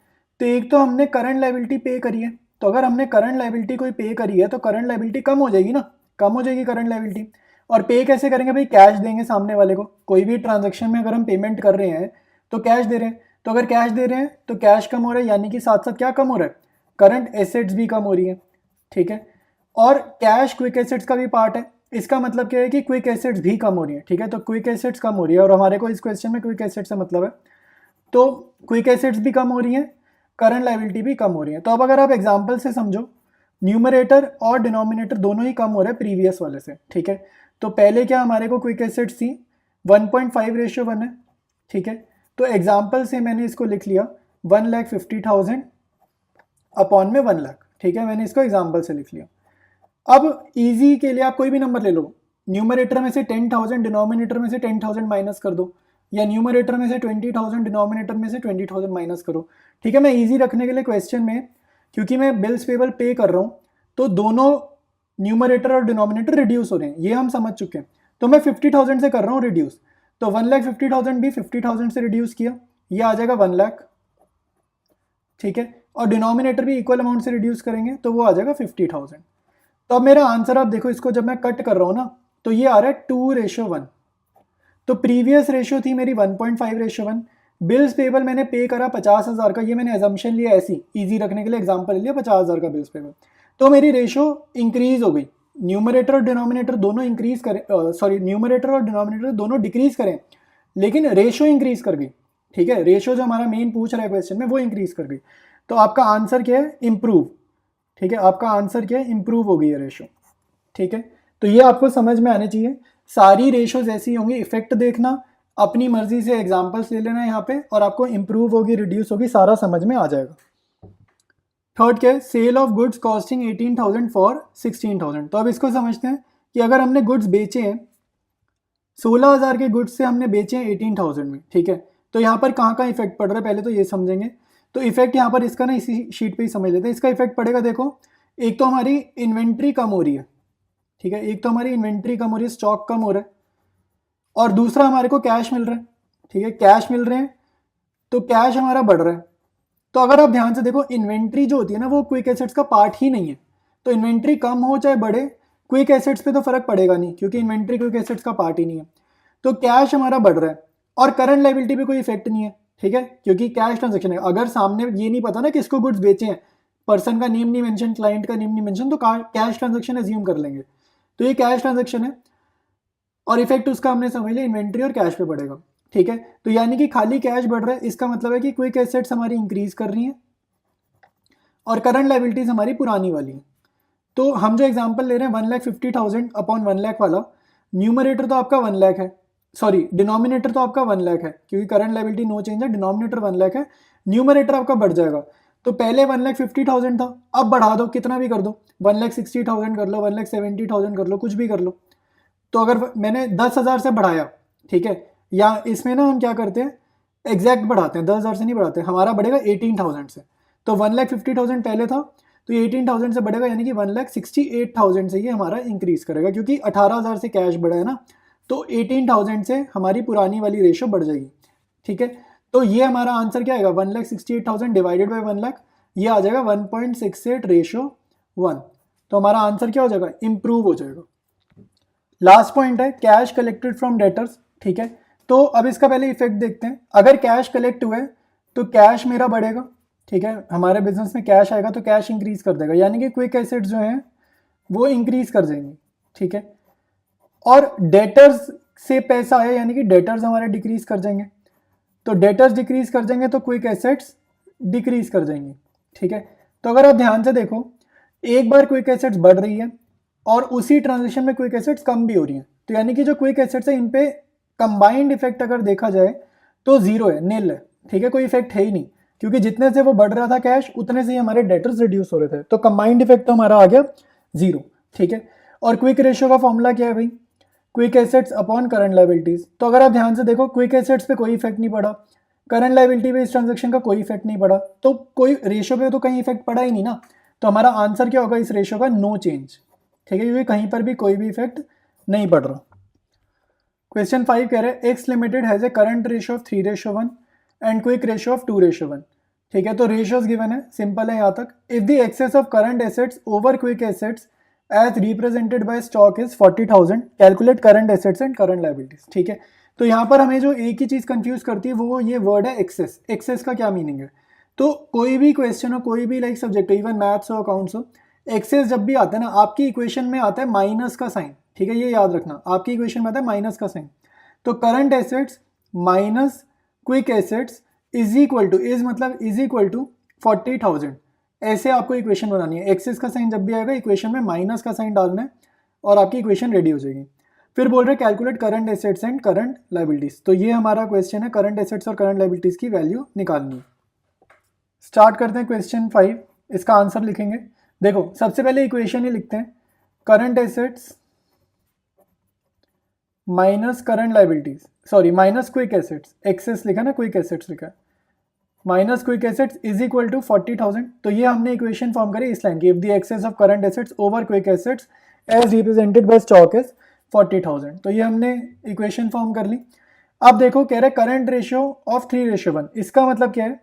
तो एक तो हमने करंट लाइबिलिटी पे करी है, तो अगर हमने करंट लाइबिलिटी कोई पे करी है तो करंट लाइबिलिटी कम हो जाएगी ना, कम हो जाएगी करंट लाइबिलिटी। और पे कैसे करेंगे भाई, कैश देंगे सामने वाले को। कोई भी ट्रांजेक्शन में अगर हम पेमेंट कर रहे हैं तो कैश दे रहे हैं, तो अगर कैश दे रहे हैं तो कैश कम हो रहा है, यानी कि साथ साथ क्या कम हो रहा है, करंट एसेट्स भी कम हो रही है। ठीक है, और कैश क्विक एसेट्स का भी पार्ट है, इसका मतलब क्या है कि क्विक एसेट्स भी कम हो रही है। ठीक है, तो क्विक एसेट्स कम हो रही है और हमारे को इस क्वेश्चन में क्विक एसेट्स से मतलब है, तो क्विक एसेट्स भी कम हो रही है, करंट लाइबिलिटी भी कम हो रही है। तो अब अगर आप एग्जांपल से समझो, न्यूमरेटर और डिनोमिनेटर दोनों ही कम हो रहे हैं प्रीवियस वाले से। ठीक है, तो पहले क्या हमारे को क्विक एसेट्स थी 1.5:1 है। ठीक है, तो एग्जांपल से मैंने इसको लिख लिया 1,50,000 अपॉन में 1 लाख। ठीक है, मैंने इसको एग्जांपल से लिख लिया। अब इजी के लिए आप कोई भी नंबर ले लो, न्यूमरेटर में से 10,000, डिनोमिनेटर में से 10,000 माइनस कर दो, या न्यूमरेटर में से 20,000, डिनोमिनेटर में से 20,000 माइनस करो। ठीक है, मैं इजी रखने के लिए क्वेश्चन में, क्योंकि मैं बिल्स पेबल पे कर रहा हूँ तो दोनों न्यूमरेटर और डिनोमिनेटर रिड्यूस हो रहे हैं, ये हम समझ चुके हैं। तो मैं 50,000 से कर रहा हूँ रिड्यूस, तो 1,50,000 भी 50,000 से रिड्यूस किया, ये आ जाएगा 1 लाख। ठीक है, और डिनोमिनेटर भी इक्वल अमाउंट से रिड्यूस करेंगे तो वो आ जाएगा 50,000। तो अब मेरा आंसर आप देखो, इसको जब मैं कट कर रहा हूँ ना तो ये आ रहा है 2:1। तो प्रीवियस रेशियो थी मेरी 1.5:1। बिल्स पेबल मैंने पे करा 50,000 का, ये मैंने एजम्पशन लिया ऐसी इजी रखने के लिए, एग्जांपल लिया 50,000 का बिल्स पेबल। तो मेरी रेशियो इंक्रीज हो गई, न्यूमरेटर और डिनोमिनेटर दोनों इंक्रीज करें, सॉरी न्यूमरेटर और डिनोमिनेटर दोनों डिक्रीज करें, लेकिन रेशियो इंक्रीज कर गई। ठीक है, रेशियो जो हमारा मेन पूछ रहा है क्वेश्चन में वो इंक्रीज कर गई। तो आपका आंसर क्या है, इम्प्रूव। ठीक है, आपका आंसर क्या है, इम्प्रूव हो गई है रेशियो। ठीक है, तो ये आपको समझ में आने चाहिए। सारी रेशियोज ऐसी होंगी, इफेक्ट देखना, अपनी मर्जी से एग्जांपल्स ले लेना यहाँ पे, और आपको इंप्रूव होगी, रिड्यूस होगी, सारा समझ में आ जाएगा। थर्ड क्या है, sale of goods costing 18,000 for 16,000। तो अब इसको समझते हैं कि अगर हमने गुड्स बेचे हैं 16,000 के गुड्स से हमने बेचे हैं 18,000 में। ठीक है, तो यहाँ पर कहाँ कहाँ इफेक्ट पड़ रहा है पहले तो ये समझेंगे। तो इफेक्ट यहाँ पर इसका ना इसी शीट पे ही समझ लेते हैं। इसका इफेक्ट पड़ेगा, देखो एक तो हमारी इन्वेंट्री कम हो रही है। ठीक है, एक तो हमारी इन्वेंट्री कम हो रही है, स्टॉक कम हो रहा है। और दूसरा हमारे को कैश मिल रहा है, ठीक है, कैश मिल रहे हैं, तो कैश हमारा बढ़ रहा है। तो अगर आप ध्यान से देखो, इन्वेंट्री जो होती है ना वो क्विक एसेट्स का पार्ट ही नहीं है, तो इन्वेंट्री कम हो चाहे बढ़े क्विक एसेट्स पे तो फर्क पड़ेगा नहीं, क्योंकि इन्वेंट्री क्विक एसेट्स का पार्ट ही नहीं है। तो कैश हमारा बढ़ रहा है और करंट लायबिलिटी पे कोई इफेक्ट नहीं है, ठीक है, क्योंकि कैश ट्रांजेक्शन है। अगर सामने ये नहीं पता ना किसको गुड्स बेचे हैं, पर्सन का नेम नहीं मेंशन, क्लाइंट का नेम नहीं मेंशन, तो कैश ट्रांजेक्शन एज्यूम कर लेंगे। तो ये कैश ट्रांजेक्शन है और इफेक्ट उसका हमने समझ लिया इन्वेंट्री और कैश पे पड़ेगा, ठीक है। तो यानी कि खाली कैश बढ़ रहा है, इसका मतलब है कि क्विक एसेट्स हमारी इंक्रीज कर रही हैं और करंट लायबिलिटीज हमारी पुरानी वाली है। तो हम जो एग्जांपल ले रहे हैं 1,50,000 अपॉन 1 लाख वाला, न्यूमरेटर तो आपका 1 लाख है, सॉरी डिनोमिनेटर तो आपका 1 लाख है, क्योंकि करंट लायबिलिटी नो चेंज है, डिनोमिनेटर 1 लाख है, न्यूमरेटर आपका बढ़ जाएगा। तो पहले 1,50,000 था, अब बढ़ा दो, कितना भी कर दो, 1,60,000 कर लो, 1,70,000 कर लो, कुछ भी कर लो। तो अगर मैंने 10,000 से बढ़ाया, ठीक है, या इसमें ना हम क्या करते हैं एग्जैक्ट बढ़ाते हैं, 10,000 से नहीं बढ़ाते, हमारा बढ़ेगा 18,000 से। तो 1,50,000 पहले था, तो 18,000 से बढ़ेगा, यानी कि 1,68,000 से ये हमारा इंक्रीज करेगा, क्योंकि 18,000 से कैश बढ़ा है ना, तो 18,000 से हमारी पुरानी वाली रेशो बढ़ जाएगी, ठीक है। तो ये हमारा आंसर क्या आएगा, 1,68,000 डिवाइडेड बाई 1 लाख, ये आ जाएगा 1.68 रेशो 1। तो हमारा आंसर क्या हो जाएगा, इंप्रूव हो जाएगा। लास्ट पॉइंट है कैश कलेक्टेड फ्रॉम डेटर्स, ठीक है। तो अब इसका पहले इफेक्ट देखते हैं। अगर कैश कलेक्ट हुआ है तो कैश मेरा बढ़ेगा, ठीक है, हमारे बिजनेस में कैश आएगा तो कैश इंक्रीज कर देगा, यानी कि क्विक एसेट्स जो हैं वो इंक्रीज कर जाएंगे, ठीक है। और डेटर्स से पैसा आया, यानी कि डेटर्स हमारे डिक्रीज कर जाएंगे, तो डेटर्स डिक्रीज कर जाएंगे तो क्विक एसेट्स डिक्रीज कर जाएंगे, ठीक है। तो अगर आप ध्यान से देखो, एक बार क्विक एसेट्स बढ़ रही है और उसी ट्रांजेक्शन में क्विक एसेट्स कम भी हो रही हैं, तो यानी कि जो क्विक एसेट्स है इन पे कंबाइंड इफेक्ट अगर देखा जाए तो जीरो है, नील है, ठीक है, कोई इफेक्ट है ही नहीं, क्योंकि जितने से वो बढ़ रहा था कैश उतने से ही हमारे डेटर्स रिड्यूस हो रहे थे, तो कंबाइंड इफेक्ट तो हमारा आ गया जीरो, ठीक है। और क्विक रेशियो का फॉर्मूला क्या है भाई, quick assets upon current liabilities. तो अगर आप ध्यान से देखो, क्विक एसेट्स पे कोई इफेक्ट नहीं पड़ा, करंट लायबिलिटी पे इस ट्रांजेक्शन का कोई इफेक्ट नहीं पड़ा, तो कोई रेशियो पे तो कहीं इफेक्ट पड़ा ही नहीं ना। तो हमारा आंसर क्या होगा इस रेशियो का, नो चेंज, ठीक है, क्योंकि कहीं पर भी कोई भी इफेक्ट नहीं पड़ रहा। क्वेश्चन 5 कह रहे हैं x limited has a current ratio of 3:1 and quick ratio of 2:1, ठीक है। तो रेशियोज गिवन है, सिंपल है यहाँ तक। If the excess of current assets over quick assets as represented by stock is 40,000, calculate current assets and current liabilities, ठीक है। तो यहाँ पर हमें जो एक ही चीज कंफ्यूज करती है वो ये वर्ड है एक्सेस। एक्सेस का क्या मीनिंग है, तो कोई भी क्वेश्चन हो, कोई भी लाइक सब्जेक्ट हो, इवन मैथ्स हो, अकाउंट्स हो, एक्सेस जब भी आता है ना, आपकी इक्वेशन में आता है माइनस का साइन, ठीक है, ये याद रखना, आपकी इक्वेशन में आता है माइनस का साइन। तो current assets minus quick assets is equal to, is मतलब इज इक्वल टू 40,000, ऐसे आपको इक्वेशन बनानी है। एक्सेस का साइन जब भी आएगा इक्वेशन में माइनस का साइन डालना है और आपकी इक्वेशन रेडी हो जाएगी। फिर बोल रहे calculate current assets and current liabilities, तो ये हमारा क्वेश्चन है, करंट एसेट्स और करंट लायबिलिटीज की वैल्यू निकालनी है। स्टार्ट करते हैं क्वेश्चन 5, इसका आंसर लिखेंगे। देखो सबसे पहले इक्वेशन ही लिखते हैं, current assets minus current liabilities, sorry minus quick assets, excess लिखा ना, क्विक एसेट्स लिखा है, minus quick assets is equal to 40,000। तो ये हमने इक्वेशन फॉर्म करी इस लाइन की, if the excess of current assets over quick assets as represented by stock is 40,000, तो ये हमने इक्वेशन फॉर्म कर ली। अब देखो कह रहे करंट रेशियो ऑफ 3:1, इसका मतलब क्या है,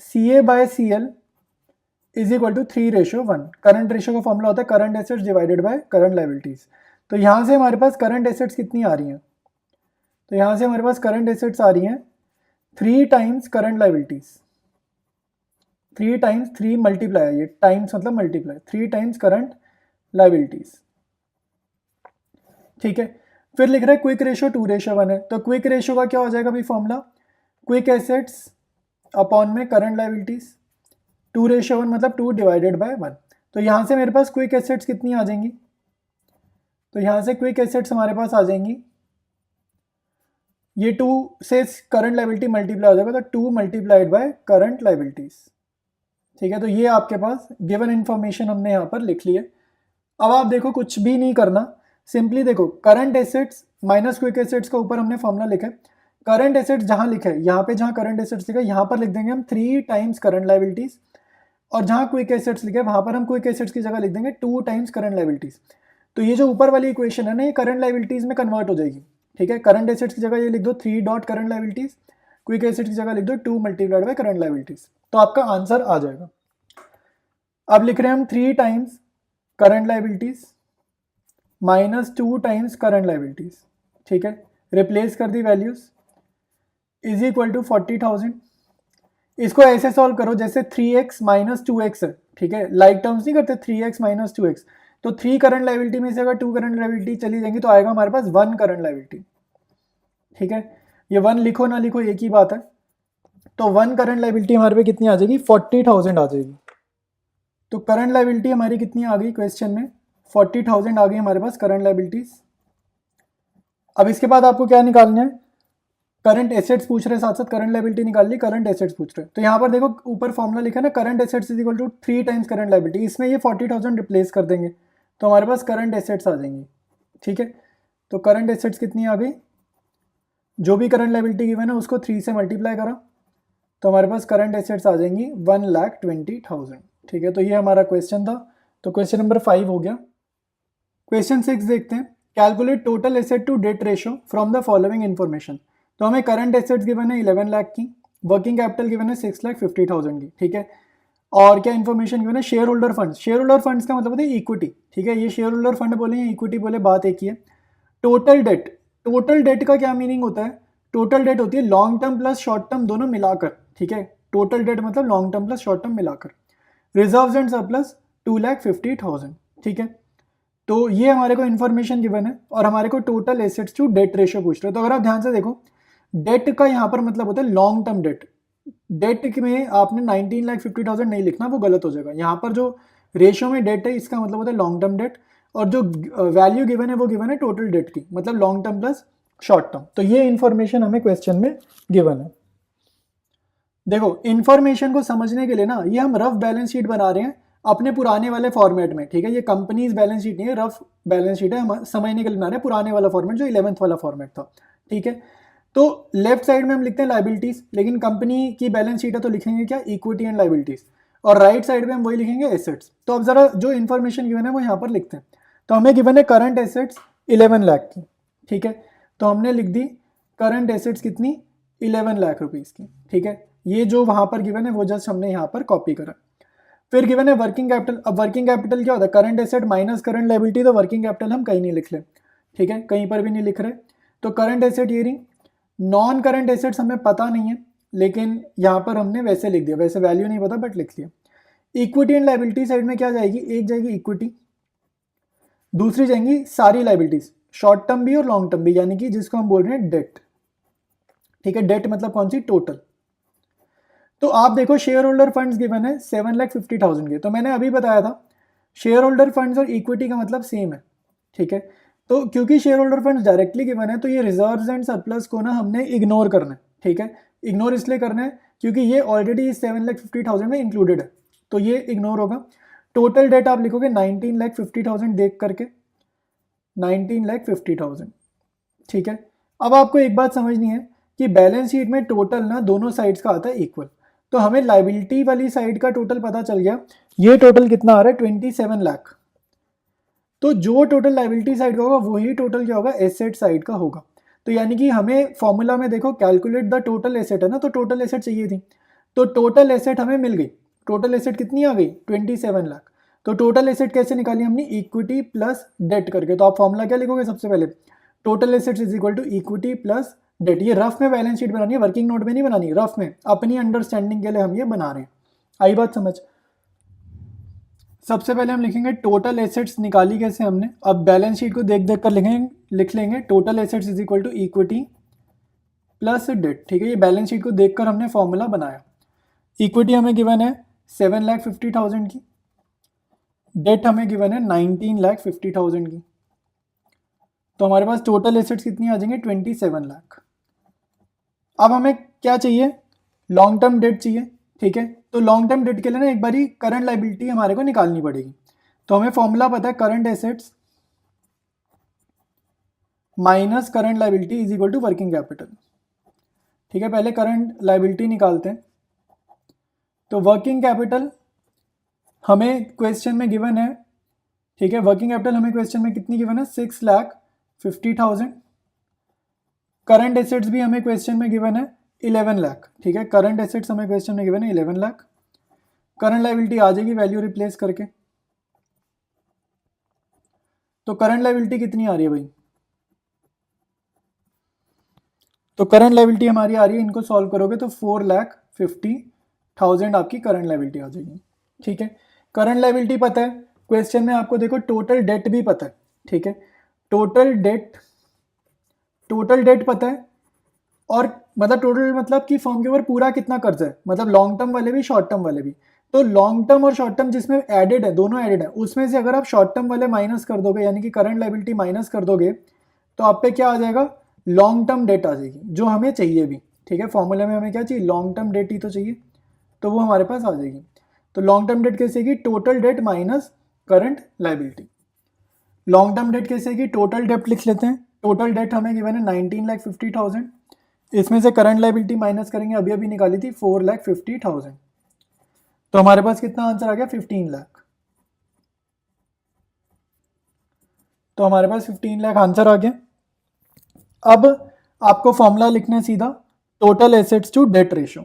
CA by CL is equal to 3:1। Current ratio का फॉर्मूला होता है current assets divided by current liabilities. तो यहाँ से हमारे पास करंट एसेट्स कितनी आ रही हैं, तो यहाँ से हमारे पास करंट एसेट्स आ रही हैं 3 times current liabilities, 3 times 3 multiply, ये टाइम्स मतलब मल्टीप्लाई, 3 टाइम्स करंट लायबिलिटीज, ठीक है। फिर लिख रहे हैं क्विक रेशियो 2:1 है, तो क्विक रेशियो का क्या हो जाएगा भाई फॉर्मूला, क्विक एसेट्स अपॉन में करंट लायबिलिटीज, 2:1 मतलब 2 डिवाइडेड बाय 1। तो यहाँ से मेरे पास क्विक एसेट्स कितनी आ जाएंगी, तो यहाँ से क्विक एसेट्स हमारे पास आ जाएंगी, ये 2 से करंट लायबिलिटी मल्टीप्लाई हो जाएगा, तो 2 मल्टीप्लाइड बाय करंट लायबिलिटीज, ठीक है। तो ये आपके पास गिवन इन्फॉर्मेशन हमने यहाँ पर लिख ली है। अब आप देखो कुछ भी नहीं करना, सिंपली देखो current assets minus quick assets का ऊपर हमने फॉर्मूला लिखा है, करंट एसेट्स जहाँ लिखा है यहाँ पे, जहाँ करंट एसेट्स लिखा है यहाँ पर लिख देंगे हम 3 टाइम्स करंट लायबिलिटीज, और जहाँ क्विक एसेट्स लिखा है वहाँ पर हम क्विक एसेट्स की जगह लिख देंगे 2 टाइम्स करंट लायबिलिटीज। तो ये जो ऊपर वाली इक्वेशन है ना, ये करंट लायबिलिटीज में कन्वर्ट हो जाएगी, ठीक है। करंट एसेट्स की जगह ये लिख दो 3 dot current liabilities, quick assets की जगह लिख दो 2 मल्टीप्लाइड बाय करंट लाइबिलिटीज, तो आपका आंसर आ जाएगा। अब लिख रहे हैं हम 3 times current liabilities minus 2 times current liabilities, ठीक है। रिप्लेस कर दी वैल्यूज, इज इक्वल टू 40,000। इसको ऐसे सॉल्व करो जैसे 3x माइनस 2x है, ठीक है। लाइक टर्म्स नहीं करते, 3x माइनस 2x, तो 3 करंट लाइबिलिटी में से अगर 2 करंट लाइबिलिटी चली जाएंगी तो आएगा हमारे पास 1 करंट लाइबिलिटी, ठीक है। ये 1 लिखो ना लिखो एक ही बात है। तो 1 करंट लाइबिलिटी हमारे पे कितनी आ जाएगी, 40,000 आ जाएगी। तो करंट लाइबिलिटी हमारी कितनी आ गई क्वेश्चन में, 40,000 आ गई हमारे पास करंट लाइबिलिटीज। अब इसके बाद आपको क्या निकालना है, करंट एसेट्स पूछ रहे, साथ साथ करंट लाइबिलिटी निकाल ली, करंट एसेट्स पूछ रहे। तो यहाँ पर देखो ऊपर फॉर्मूला लिखा है ना, current assets is equal to 3 times current liability, इसमें ये 40,000 रिप्लेस कर देंगे तो हमारे पास करंट एसेट्स आ जाएंगी, ठीक है। तो करंट एसेट्स कितनी आ गई, जो भी करंट लाइबिलिटी गिवन है उसको 3 से मल्टीप्लाई करा तो हमारे पास करंट एसेट्स आ जाएंगी 1,20,000, ठीक है। तो ये हमारा क्वेश्चन था। तो क्वेश्चन नंबर 5 हो गया। क्वेश्चन 6 देखते हैं, calculate total asset to debt ratio from the following information. तो हमें करंट एसेट्स गिवन है 11 लाख की, वर्किंग कैपिटल गिवन है 6,50,000 की, ठीक है। और क्या इन्फॉर्मेशन गिवन है, share holder funds. Share holder funds का मतलब होता है इक्विटी, ठीक है। ये शेयर होल्डर फंड बोले या इक्विटी बोले, बात एक ही है। टोटल डेट, टोटल डेट का क्या मीनिंग होता है, टोटल डेट होती है long term plus short term दोनों मिलाकर, ठीक है। टोटल डेट मतलब long term plus short term मिलाकर। रिजर्व्स एंड सरप्लस 2,50,000, ठीक है। तो ये हमारे को इन्फॉर्मेशन गिवन है और हमारे को total assets to debt ratio पूछ रहे हैं। तो अगर आप ध्यान से देखो, डेट का यहाँ पर मतलब होता है लॉन्ग टर्म डेट। डेट में आपने 19,50,000 नहीं लिखना, वो गलत हो जाएगा। यहाँ पर जो रेशियो में डेट है इसका मतलब होता है लॉन्ग टर्म डेट, और जो वैल्यू गिवन है वो गिवन है टोटल डेट की, मतलब long term plus short term. तो ये इन्फॉर्मेशन हमें क्वेश्चन में गिवन है। देखो इन्फॉर्मेशन को समझने के लिए ना, ये हम रफ बैलेंस शीट बना रहे हैं अपने पुराने वाले फॉर्मेट में, ठीक है। ये कंपनीज बैलेंस शीट नहीं है, रफ बैलेंस शीट है, हम समझने के लिए बना रहे हैं पुराने वाला फॉर्मेट जो 11th वाला फॉर्मेट था, ठीक है। तो लेफ्ट साइड में हम लिखते हैं लाइबिलिटीज, लेकिन कंपनी की बैलेंस शीट है तो लिखेंगे क्या, इक्विटी एंड लाइबिलिटीज, और राइट साइड में हम वही लिखेंगे एसेट्स। तो अब जरा जो इन्फॉर्मेशन गिवन है वो यहाँ पर लिखते हैं। तो हमें गिवन है करंट एसेट्स 11 लाख की, ठीक है। तो हमने लिख दी करंट एसेट्स कितनी, 11 लाख रुपीज की, ठीक है। ये जो वहां पर गिवन है वो जस्ट हमने यहाँ पर कॉपी करा। फिर गिवन है वर्किंग कैपिटल। अब वर्किंग कैपिटल क्या होता है, current asset minus current liability. तो वर्किंग कैपिटल हम कहीं नहीं लिख रहे, ठीक है, कहीं पर भी नहीं लिख रहे। तो करंट एसेट ये रही। नॉन करंट एसेट्स हमें पता नहीं है, लेकिन यहाँ पर हमने वैसे लिख दिया, वैसे वैल्यू नहीं पता बट लिख लिया। इक्विटी एंड लायबिलिटी साइड में क्या जाएगी, एक जाएगी इक्विटी, दूसरी जाएंगी सारी लायबिलिटीज, शॉर्ट टर्म भी और लॉन्ग टर्म भी, यानी कि जिसको हम बोल रहे हैं डेट, ठीक है। डेट मतलब कौन सी, टोटल। तो आप देखो शेयर होल्डर फंड्स गिवन है 7,50,000 के। तो मैंने अभी बताया था शेयर होल्डर फंड्स और इक्विटी का मतलब सेम है, ठीक है। तो क्योंकि share holder funds directly given है तो ये रिजर्व्स एंड सरप्लस को ना हमने इग्नोर करना है, ठीक है। इग्नोर इसलिए करना है क्योंकि ये ऑलरेडी 7,50,000 में इंक्लूडेड है, तो ये इग्नोर होगा। टोटल डेट आप लिखोगे 19,50,000 देख करके, 19,50,000, ठीक है। अब आपको एक बात समझनी है कि बैलेंस शीट में टोटल ना दोनों साइड्स का आता है इक्वल। तो हमें लायबिलिटी वाली साइड का टोटल पता चल गया, ये टोटल कितना आ रहा है 27 लाख। तो जो टोटल लायबिलिटी साइड का होगा वही टोटल क्या होगा, एसेट साइड का होगा। तो यानी कि हमें फॉर्मूला में देखो कैलकुलेट द टोटल एसेट है ना, तो टोटल एसेट चाहिए थी, तो टोटल एसेट हमें मिल गई। टोटल एसेट कितनी आ गई, 27 लाख। तो टोटल एसेट कैसे निकाली हमने, इक्विटी प्लस डेट करके। तो आप फॉर्मूला क्या लिखोगे, सबसे पहले total assets is equal to equity plus debt. ये रफ में बैलेंस शीट बनानी है, वर्किंग नोट में नहीं बनानी, रफ में अपनी अंडरस्टैंडिंग के लिए हम ये बना रहे हैं। आई बात समझ। सबसे पहले हम लिखेंगे टोटल एसेट्स निकाली कैसे हमने, अब बैलेंस शीट को देख देख कर लिख लेंगे total assets is equal to equity plus debt, ठीक है। ये बैलेंस शीट को देखकर हमने फॉर्मूला बनाया। इक्विटी हमें गिवन है 7,50,000 की, डेट हमें गिवन है 19,50,000 की। तो हमारे पास टोटल एसेट्स कितनी आ जाएंगे, 27 लाख। अब हमें क्या चाहिए, लॉन्ग टर्म डेट चाहिए, ठीक है। तो लॉन्ग टर्म डेट के लिए ना एक बारी करंट लायबिलिटी हमारे को निकालनी पड़ेगी। तो हमें फॉर्मूला पता है current assets minus current liability is equal to working capital, ठीक है। पहले करंट लायबिलिटी निकालते हैं। तो वर्किंग कैपिटल हमें क्वेश्चन में गिवन है, ठीक है। वर्किंग कैपिटल हमें क्वेश्चन में कितनी गिवन है, 6,50,000, करंट एसेट्स भी हमें क्वेश्चन में गिवन है 11 लाख, ठीक है, करंट एसेट्स हमें क्वेश्चन में गिवन है 11 लाख। करंट लायबिलिटी आ जाएगी वैल्यू रिप्लेस करके, तो करंट लायबिलिटी कितनी आ रही है भाई, तो करंट लायबिलिटी हमारी आ रही है, इनको सॉल्व करोगे तो 4,50,000 आपकी करंट लायबिलिटी आ जाएगी, ठीक है। करंट लायबिलिटी पता है, क्वेश्चन में आपको देखो टोटल डेट भी पता है, ठीक है, टोटल डेट पता है, और मतलब टोटल मतलब कि फर्म के ऊपर पूरा कितना कर्जा है, मतलब लॉन्ग टर्म वाले भी शॉर्ट टर्म वाले भी। तो लॉन्ग टर्म और शॉर्ट टर्म जिसमें एडेड है, दोनों एडेड है, उसमें से अगर आप शॉर्ट टर्म वाले माइनस कर दोगे यानी कि करंट लायबिलिटी माइनस कर दोगे तो आप पे क्या आ जाएगा, लॉन्ग टर्म डेट आ जाएगी, जो हमें चाहिए भी, ठीक है। फॉर्मूले में हमें क्या चाहिए, लॉन्ग टर्म डेट ही तो चाहिए, तो वो हमारे पास आ जाएगी। तो लॉन्ग टर्म डेट कैसे की, total date minus current liability. Long term date कैसे की, टोटल डेट लिख लेते हैं, टोटल डेट हमें गिवन है 19,50,000, इसमें से करंट लायबिलिटी माइनस करेंगे, अभी अभी निकाली थी 4,50,000, तो हमारे पास कितना आंसर आ गया, 15 लाख। तो हमारे पास 15 लाख आंसर आ गया। अब आपको फॉर्मूला लिखना है सीधा, total assets to debt ratio,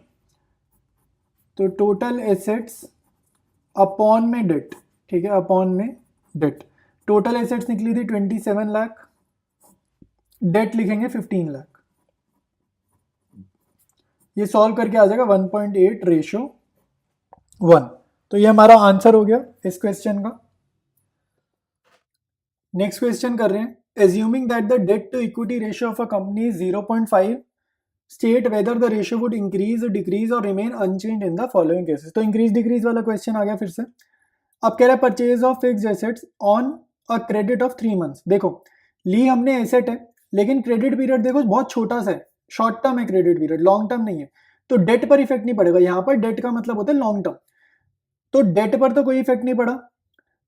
तो टोटल एसेट्स अपॉन में डेट, ठीक है, अपॉन में डेट। टोटल एसेट्स निकली थी 27 लाख, डेट लिखेंगे 15 लाख, ये सॉल्व करके आ जाएगा 1.8:1। तो ये हमारा आंसर हो गया इस क्वेश्चन का। नेक्स्ट क्वेश्चन कर रहे हैं, assuming that the debt to equity ratio of a company is 0.5, state whether the ratio would increase decrease और remain unchanged in the following cases. तो इंक्रीज डिक्रीज वाला क्वेश्चन आ गया फिर से। अब कह रहा है purchase of fixed assets on a credit of 3 months. देखो ली हमने एसेट है, लेकिन क्रेडिट पीरियड देखो बहुत छोटा सा है, शॉर्ट टर्म है क्रेडिट पीरियड, लॉन्ग टर्म नहीं है, तो डेट पर इफेक्ट नहीं पड़ेगा। यहाँ पर डेट का मतलब होता है लॉन्ग टर्म, तो डेट पर तो कोई इफेक्ट नहीं पड़ा।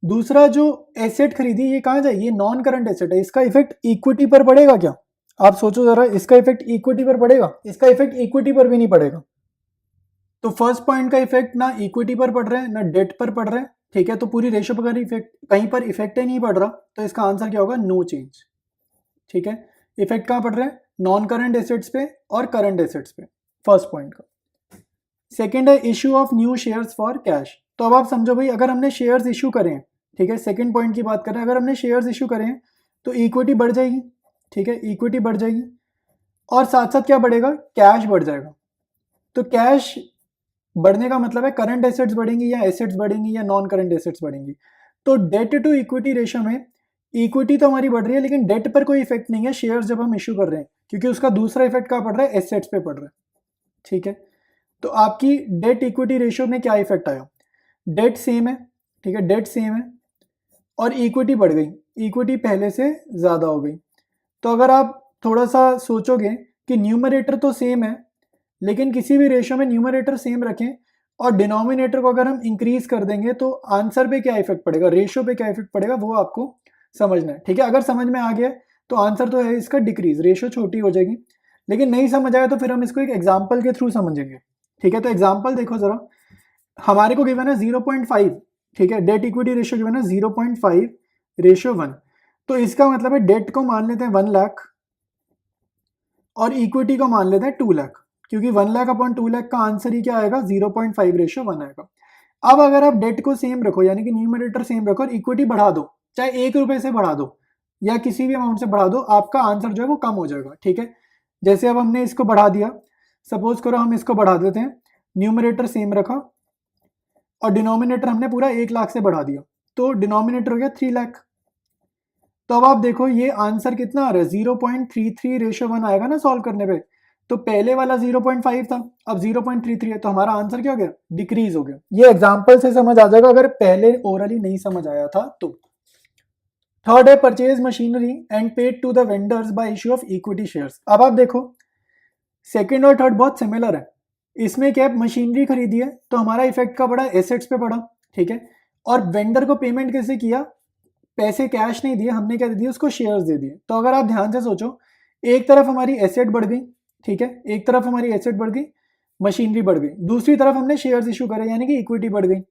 दूसरा जो एसेट खरीदी ये कहाँ जाए, ये नॉन करंट एसेट है, इसका इफेक्ट इक्विटी पर पड़ेगा क्या, आप सोचो जरा, इसका इफेक्ट इक्विटी पर पड़ेगा, इसका इफेक्ट इक्विटी पर भी नहीं पड़ेगा। तो फर्स्ट पॉइंट का इफेक्ट ना इक्विटी पर पड़ रहा है ना डेट पर पड़ रहा है, ठीक है, तो पूरी रेशियो पर इफेक्ट कहीं पर इफेक्ट ही नहीं पड़ रहा, तो इसका आंसर क्या होगा, नो चेंज, ठीक है। इफेक्ट कहाँ पड़ रहा है, नॉन करंट एसेट्स पे और करंट एसेट्स पे, फर्स्ट पॉइंट का। सेकेंड है issue of new shares for cash. तो अब आप समझो भाई, अगर हमने शेयर्स इशू करें, ठीक है, सेकंड पॉइंट की बात करें, अगर हमने शेयर्स इशू करें तो इक्विटी बढ़ जाएगी, ठीक है, इक्विटी बढ़ जाएगी, और साथ साथ क्या बढ़ेगा, कैश बढ़ जाएगा। तो कैश बढ़ने का मतलब है करंट एसेट्स बढ़ेंगी या एसेट्स बढ़ेंगी या नॉन करंट एसेट्स बढ़ेंगी। तो डेट टू इक्विटी रेशियो में इक्विटी तो हमारी बढ़ रही है, लेकिन डेट पर कोई इफेक्ट नहीं है शेयर्स जब हम इशू कर रहे हैं, क्योंकि उसका दूसरा इफेक्ट क्या पड़ रहा है, एसेट्स पे पड़ रहा है, ठीक है। तो आपकी डेट इक्विटी रेशियो में क्या इफेक्ट आया, डेट सेम है, ठीक है, डेट सेम है और इक्विटी बढ़ गई, इक्विटी पहले से ज़्यादा हो गई। तो अगर आप थोड़ा सा सोचोगे कि न्यूमरेटर तो सेम है, लेकिन किसी भी रेशियो में न्यूमरेटर सेम रखें और डिनोमिनेटर को अगर हम इंक्रीज कर देंगे तो आंसर पे क्या इफेक्ट पड़ेगा, रेशियो पे क्या इफेक्ट पड़ेगा, वो आपको समझना है, ठीक है। अगर समझ में आ गया तो आंसर तो है इसका डिक्रीज, रेशियो छोटी हो जाएगी। लेकिन नहीं समझ आया तो फिर हम इसको एक एग्जाम्पल के थ्रू समझेंगे, ठीक है। तो एग्जाम्पल देखो जरा, हमारे को गिवन है 0.5, ठीक है, डेट इक्विटी रेशियो गिवन है 0.5:1। तो इसका मतलब है डेट को मान लेते हैं 1 लाख और इक्विटी को मान लेते हैं 2 लाख, क्योंकि 1 लाख अपॉन 2 लाख का आंसर ही क्या आएगा, 0.5:1 आएगा। अब अगर आप डेट को सेम रखो, यानी कि न्यूमरेटर सेम रखो और इक्विटी बढ़ा दो, चाहे 1 रुपए से बढ़ा दो या किसी भी अमाउंट से बढ़ा दो, आपका आंसर जो है वो कम हो जाएगा, ठीक है। जैसे अब हमने इसको बढ़ा दिया, सपोज करो हम इसको बढ़ा देते हैं, न्यूमरेटर सेम रखा और डिनोमिनेटर हमने पूरा 1 लाख से बढ़ा दिया, तो डिनोमिनेटर हो गया 3 लाख। तो अब आप देखो ये आंसर कितना आ रहा है, 0.33:1 आएगा ना सॉल्व करने पे। तो पहले वाला 0.5 था, अब 0.33 है, तो हमारा आंसर क्या हो गया, डिक्रीज हो गया। ये एग्जांपल से समझ आ जाएगा अगर पहले ओरली नहीं समझ आया था तो। थर्ड है purchase machinery and paid to the vendors by issue of equity shares. अब आप देखो सेकंड और थर्ड बहुत सिमिलर है, इसमें क्या मशीनरी खरीदी है तो हमारा इफेक्ट का पड़ा, एसेट्स पे पड़ा, ठीक है। और वेंडर को पेमेंट कैसे किया, पैसे कैश नहीं दिए, हमने क्या दे दिया उसको, शेयर्स दे दिए। तो अगर आप ध्यान से सोचो, एक तरफ हमारी एसेट बढ़ गई, ठीक है, एक तरफ हमारी एसेट बढ़ गई, मशीनरी बढ़ गई, दूसरी तरफ हमने शेयर्स इशू करे यानी कि इक्विटी बढ़ गई।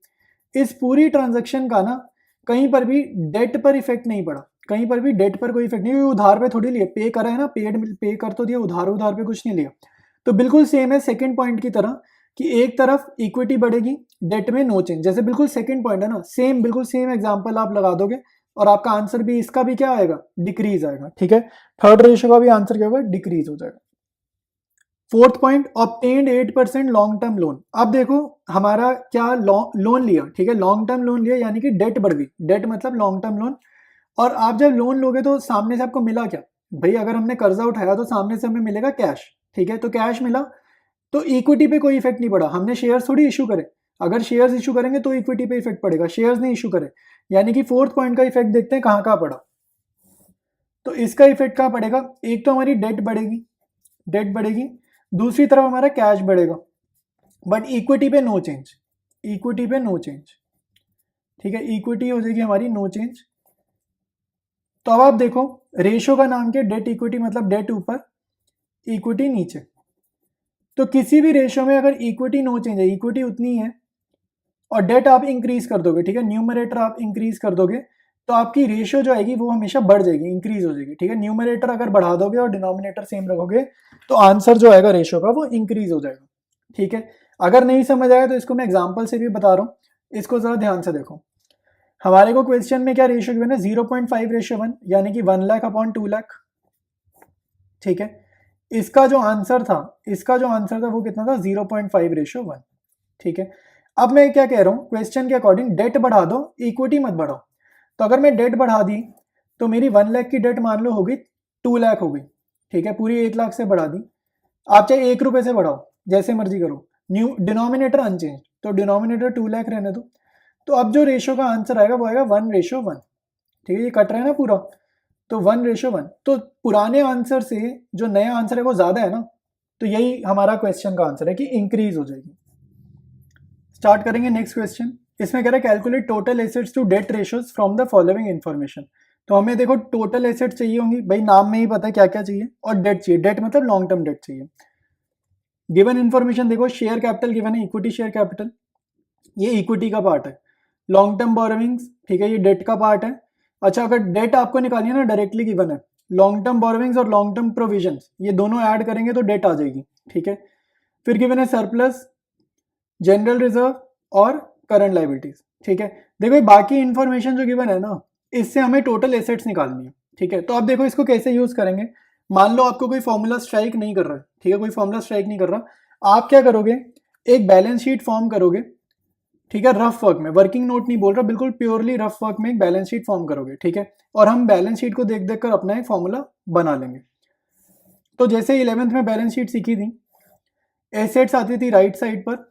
इस पूरी ट्रांजैक्शन का ना कहीं पर भी डेट पर इफेक्ट नहीं पड़ा, कहीं पर भी डेट पर कोई इफेक्ट नहीं, उधार पे थोड़ी लिया, पे करा है ना, पे कर तो दिया, उधार पे कुछ नहीं लिया। तो बिल्कुल सेम है सेकंड पॉइंट की तरह कि एक तरफ इक्विटी बढ़ेगी, डेट में नो चेंज, जैसे बिल्कुल सेकंड पॉइंट है ना, सेम बिल्कुल सेम एग्जांपल आप लगा दोगे और आपका आंसर भी इसका भी क्या आएगा, डिक्रीज आएगा। ठीक है, थर्ड रेशियो का भी आंसर क्या होगा, डिक्रीज हो जाएगा। Fourth point, obtained 8% long term loan. अब देखो हमारा क्या लोन लिया, ठीक है, लॉन्ग टर्म लोन लिया यानी कि डेट बढ़ गई, डेट मतलब लॉन्ग टर्म लोन। और आप जब लोन लोगे तो सामने से आपको मिला क्या भाई, अगर हमने कर्जा उठाया तो सामने से हमें मिलेगा कैश। ठीक है, तो कैश मिला तो इक्विटी पे कोई इफेक्ट नहीं पड़ा, हमने शेयर्स थोड़ी इशू करे, अगर शेयर्स इशू करेंगे तो इक्विटी पे इफेक्ट पड़ेगा, शेयर्स नहीं इशू करे। यानी कि फोर्थ पॉइंट का इफेक्ट देखते हैं कहाँ पड़ा। तो इसका इफेक्ट कहाँ पड़ेगा, एक तो हमारी डेट बढ़ेगी, डेट बढ़ेगी, दूसरी तरफ हमारा कैश बढ़ेगा, बट इक्विटी पे नो चेंज, इक्विटी पे नो चेंज। ठीक है, इक्विटी हो जाएगी हमारी नो चेंज। तो अब आप देखो रेशो का नाम क्या, डेट इक्विटी, मतलब डेट ऊपर इक्विटी नीचे। तो किसी भी रेशो में अगर इक्विटी नो चेंज है, इक्विटी उतनी है और डेट आप इंक्रीज कर दोगे, ठीक है, न्यूमरेटर आप इंक्रीज कर दोगे, तो आपकी रेशियो जो आएगी वो हमेशा बढ़ जाएगी, इंक्रीज हो जाएगी। ठीक है, न्यूमरेटर अगर बढ़ा दोगे और डिनोमिनेटर सेम रखोगे तो आंसर जो आएगा रेशियो का वो इंक्रीज हो जाएगा। ठीक है, अगर नहीं समझ आया तो इसको मैं एग्जांपल से भी बता रहा हूँ, इसको जरा ध्यान से देखो। हमारे को क्वेश्चन में क्या रेशियो गिवन है, 0.5:1 यानी कि 1 लाख अपॉन 2 लाख। ठीक है, इसका जो आंसर था, वो कितना था, 0.5:1। ठीक है, अब मैं क्या कह रहा हूँ, क्वेश्चन के अकॉर्डिंग डेट बढ़ा दो, इक्विटी मत बढ़ाओ। तो अगर मैं डेट बढ़ा दी तो मेरी 1 लाख की डेट मान लो होगी 2 लाख हो गई। ठीक है, पूरी 1 लाख से बढ़ा दी, आप चाहे 1 रुपए से बढ़ाओ, जैसे मर्जी करो, न्यू डिनोमिनेटर अनचेंज, तो डिनोमिनेटर 2 लाख रहने दो। तो अब जो रेशियो का आंसर आएगा वो आएगा 1:1। ठीक है, ये कट रहा है ना पूरा, तो 1:1। तो पुराने आंसर से जो नया आंसर है वो ज्यादा है ना, तो यही हमारा क्वेश्चन का आंसर है कि इंक्रीज हो जाएगी। स्टार्ट करेंगे नेक्स्ट क्वेश्चन। इसमें कह रहा है calculate total assets to debt ratios from the following information. तो हमें देखो टोटल एसेट्स चाहिए होंगी, भाई नाम में ही पता है क्या क्या चाहिए, और डेट चाहिए, डेट मतलब लॉन्ग टर्म डेट चाहिए। गिवन इन्फॉर्मेशन देखो, शेयर कैपिटल गिवन है, इक्विटी शेयर कैपिटल, ये इक्विटी का पार्ट है। लॉन्ग टर्म बोरोविंग्स, ठीक है, ये डेट का पार्ट है। अच्छा, अगर डेट आपको निकालनी है ना, डायरेक्टली गिवन है, लॉन्ग टर्म बोरोविंग्स और लॉन्ग टर्म प्रोविजंस, ये दोनों ऐड करेंगे तो डेट आ जाएगी। ठीक है, फिर गिवन है सरप्लस, जनरल रिजर्व और करंट लाइबिलिटीज। ठीक है, देखो बाकी इंफॉर्मेशन जो गिवन है ना, इससे हमें टोटल एसेट्स निकालनी है। ठीक है, तो अब देखो इसको कैसे यूज करेंगे। मान लो आपको कोई फॉर्मूला स्ट्राइक नहीं कर रहा है, ठीक है, कोई फॉर्मूला स्ट्राइक नहीं कर रहा, आप क्या करोगे, एक बैलेंस शीट फॉर्म करोगे। ठीक है, रफ वर्क में, वर्किंग नोट नहीं बोल रहा, बिल्कुल प्योरली रफ वर्क में एक बैलेंस शीट फॉर्म करोगे। ठीक है, और हम बैलेंस शीट को देख देख कर अपना एक फॉर्मूला बना लेंगे। तो जैसे 11th में बैलेंस शीट सीखी थी, एसेट्स आती थी राइट साइड पर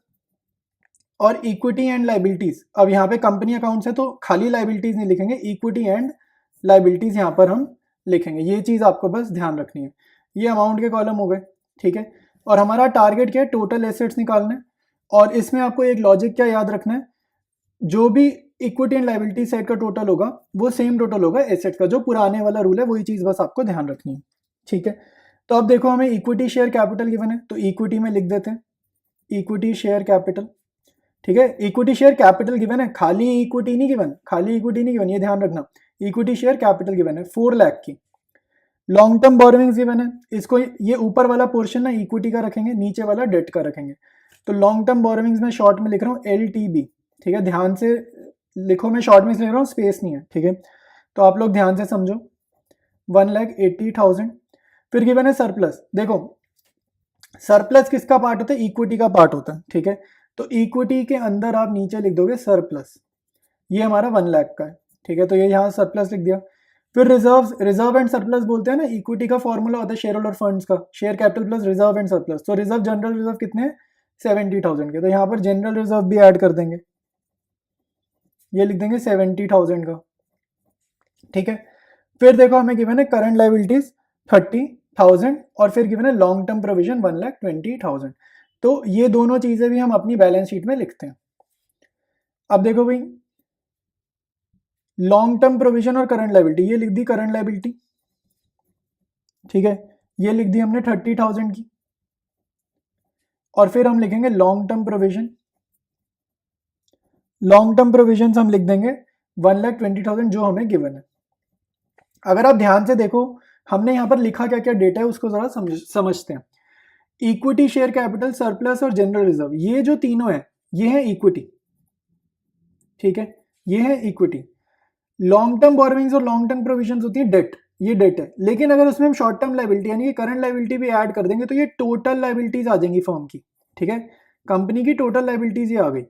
और इक्विटी एंड लाइबिलिटीज। अब यहाँ पे कंपनी अकाउंट्स है तो खाली लाइबिलिटीज नहीं लिखेंगे, इक्विटी एंड लाइबिलिटीज यहाँ पर हम लिखेंगे। ये चीज आपको बस ध्यान रखनी है। ये अमाउंट के कॉलम हो गए। ठीक है, और हमारा टारगेट क्या है, टोटल एसेट्स निकालना है। और इसमें आपको एक लॉजिक क्या याद रखना है, जो भी इक्विटी एंड लाइबिलिटी साइड का टोटल होगा वो सेम टोटल होगा एसेट्स का, जो पुराने वाला रूल है वही चीज बस आपको ध्यान रखनी है। ठीक है, तो अब देखो हमें इक्विटी शेयर कैपिटल गिवन है, तो इक्विटी में लिख देते हैं इक्विटी शेयर कैपिटल। ठीक है, इक्विटी शेयर कैपिटल गिवन है, खाली इक्विटी नहीं गिवन, खाली इक्विटी नहीं गिवन, ये ध्यान रखना। इक्विटी शेयर कैपिटल गिवन है 4 लाख की। लॉन्ग टर्म बोरोविंग्स गिवन है, इसको ये ऊपर वाला पोर्शन ना इक्विटी का रखेंगे, नीचे वाला डेट का रखेंगे। तो लॉन्ग टर्म बोरोविंग्स में शॉर्ट में लिख रहा हूँ LTB। ठीक है, ध्यान से लिखो, मैं शॉर्ट में लिख रहा हूँ, स्पेस नहीं है। ठीक है, तो आप लोग ध्यान से समझो, 1,80,000। फिर गिवन है सरप्लस। देखो सरप्लस किसका पार्ट होता है, इक्विटी का पार्ट होता है। ठीक है, तो इक्विटी के अंदर आप नीचे लिख दोगे सरप्लस, ये हमारा 1 लाख का है। ठीक है, तो ये यहाँ सरप्लस लिख दिया। फिर रिजर्व एंड सरप्लस बोलते हैं ना, इक्विटी का फॉर्मूला होता है शेयर होल्डर फंड्स का, share capital plus reserve and surplus. तो रिजर्व, जनरल रिजर्व कितने हैं, 70,000 के, तो यहाँ पर जनरल रिजर्व भी ऐड कर देंगे, ये लिख देंगे 70,000 का। ठीक है, फिर देखो हमें गिवन है करंट लाइबिलिटीज 30,000 और फिर गिवन है लॉन्ग टर्म प्रोविजन 1,20,000। तो ये दोनों चीजें भी हम अपनी बैलेंस शीट में लिखते हैं। अब देखो भाई, लॉन्ग टर्म प्रोविजन और करंट लाइबिलिटी, ये लिख दी करंट लाइबिलिटी। ठीक है, ये लिख दी हमने 30,000 की, और फिर हम लिखेंगे long term provision. Long term provision हम लिख देंगे 1,20,000 जो हमें गिवन है। अगर आप ध्यान से देखो हमने यहाँ पर लिखा क्या क्या डेटा है उसको जरा समझते हैं। इक्विटी, शेयर कैपिटल, सरप्लस और जनरल रिजर्व, ये जो तीनों है ये है इक्विटी, ठीक है, ये है इक्विटी। लॉन्ग टर्म बोरोइंग्स और लॉन्ग टर्म प्रोविजंस होती है डेट, ये डेट है। लेकिन अगर उसमें हम शॉर्ट टर्म लाइबिलिटी यानी कि करंट लाइबिलिटी भी ऐड कर देंगे तो ये टोटल लाइबिलिटीज आ जाएंगी फर्म की, ठीक है, कंपनी की टोटल लाइबिलिटीज ये आ गई।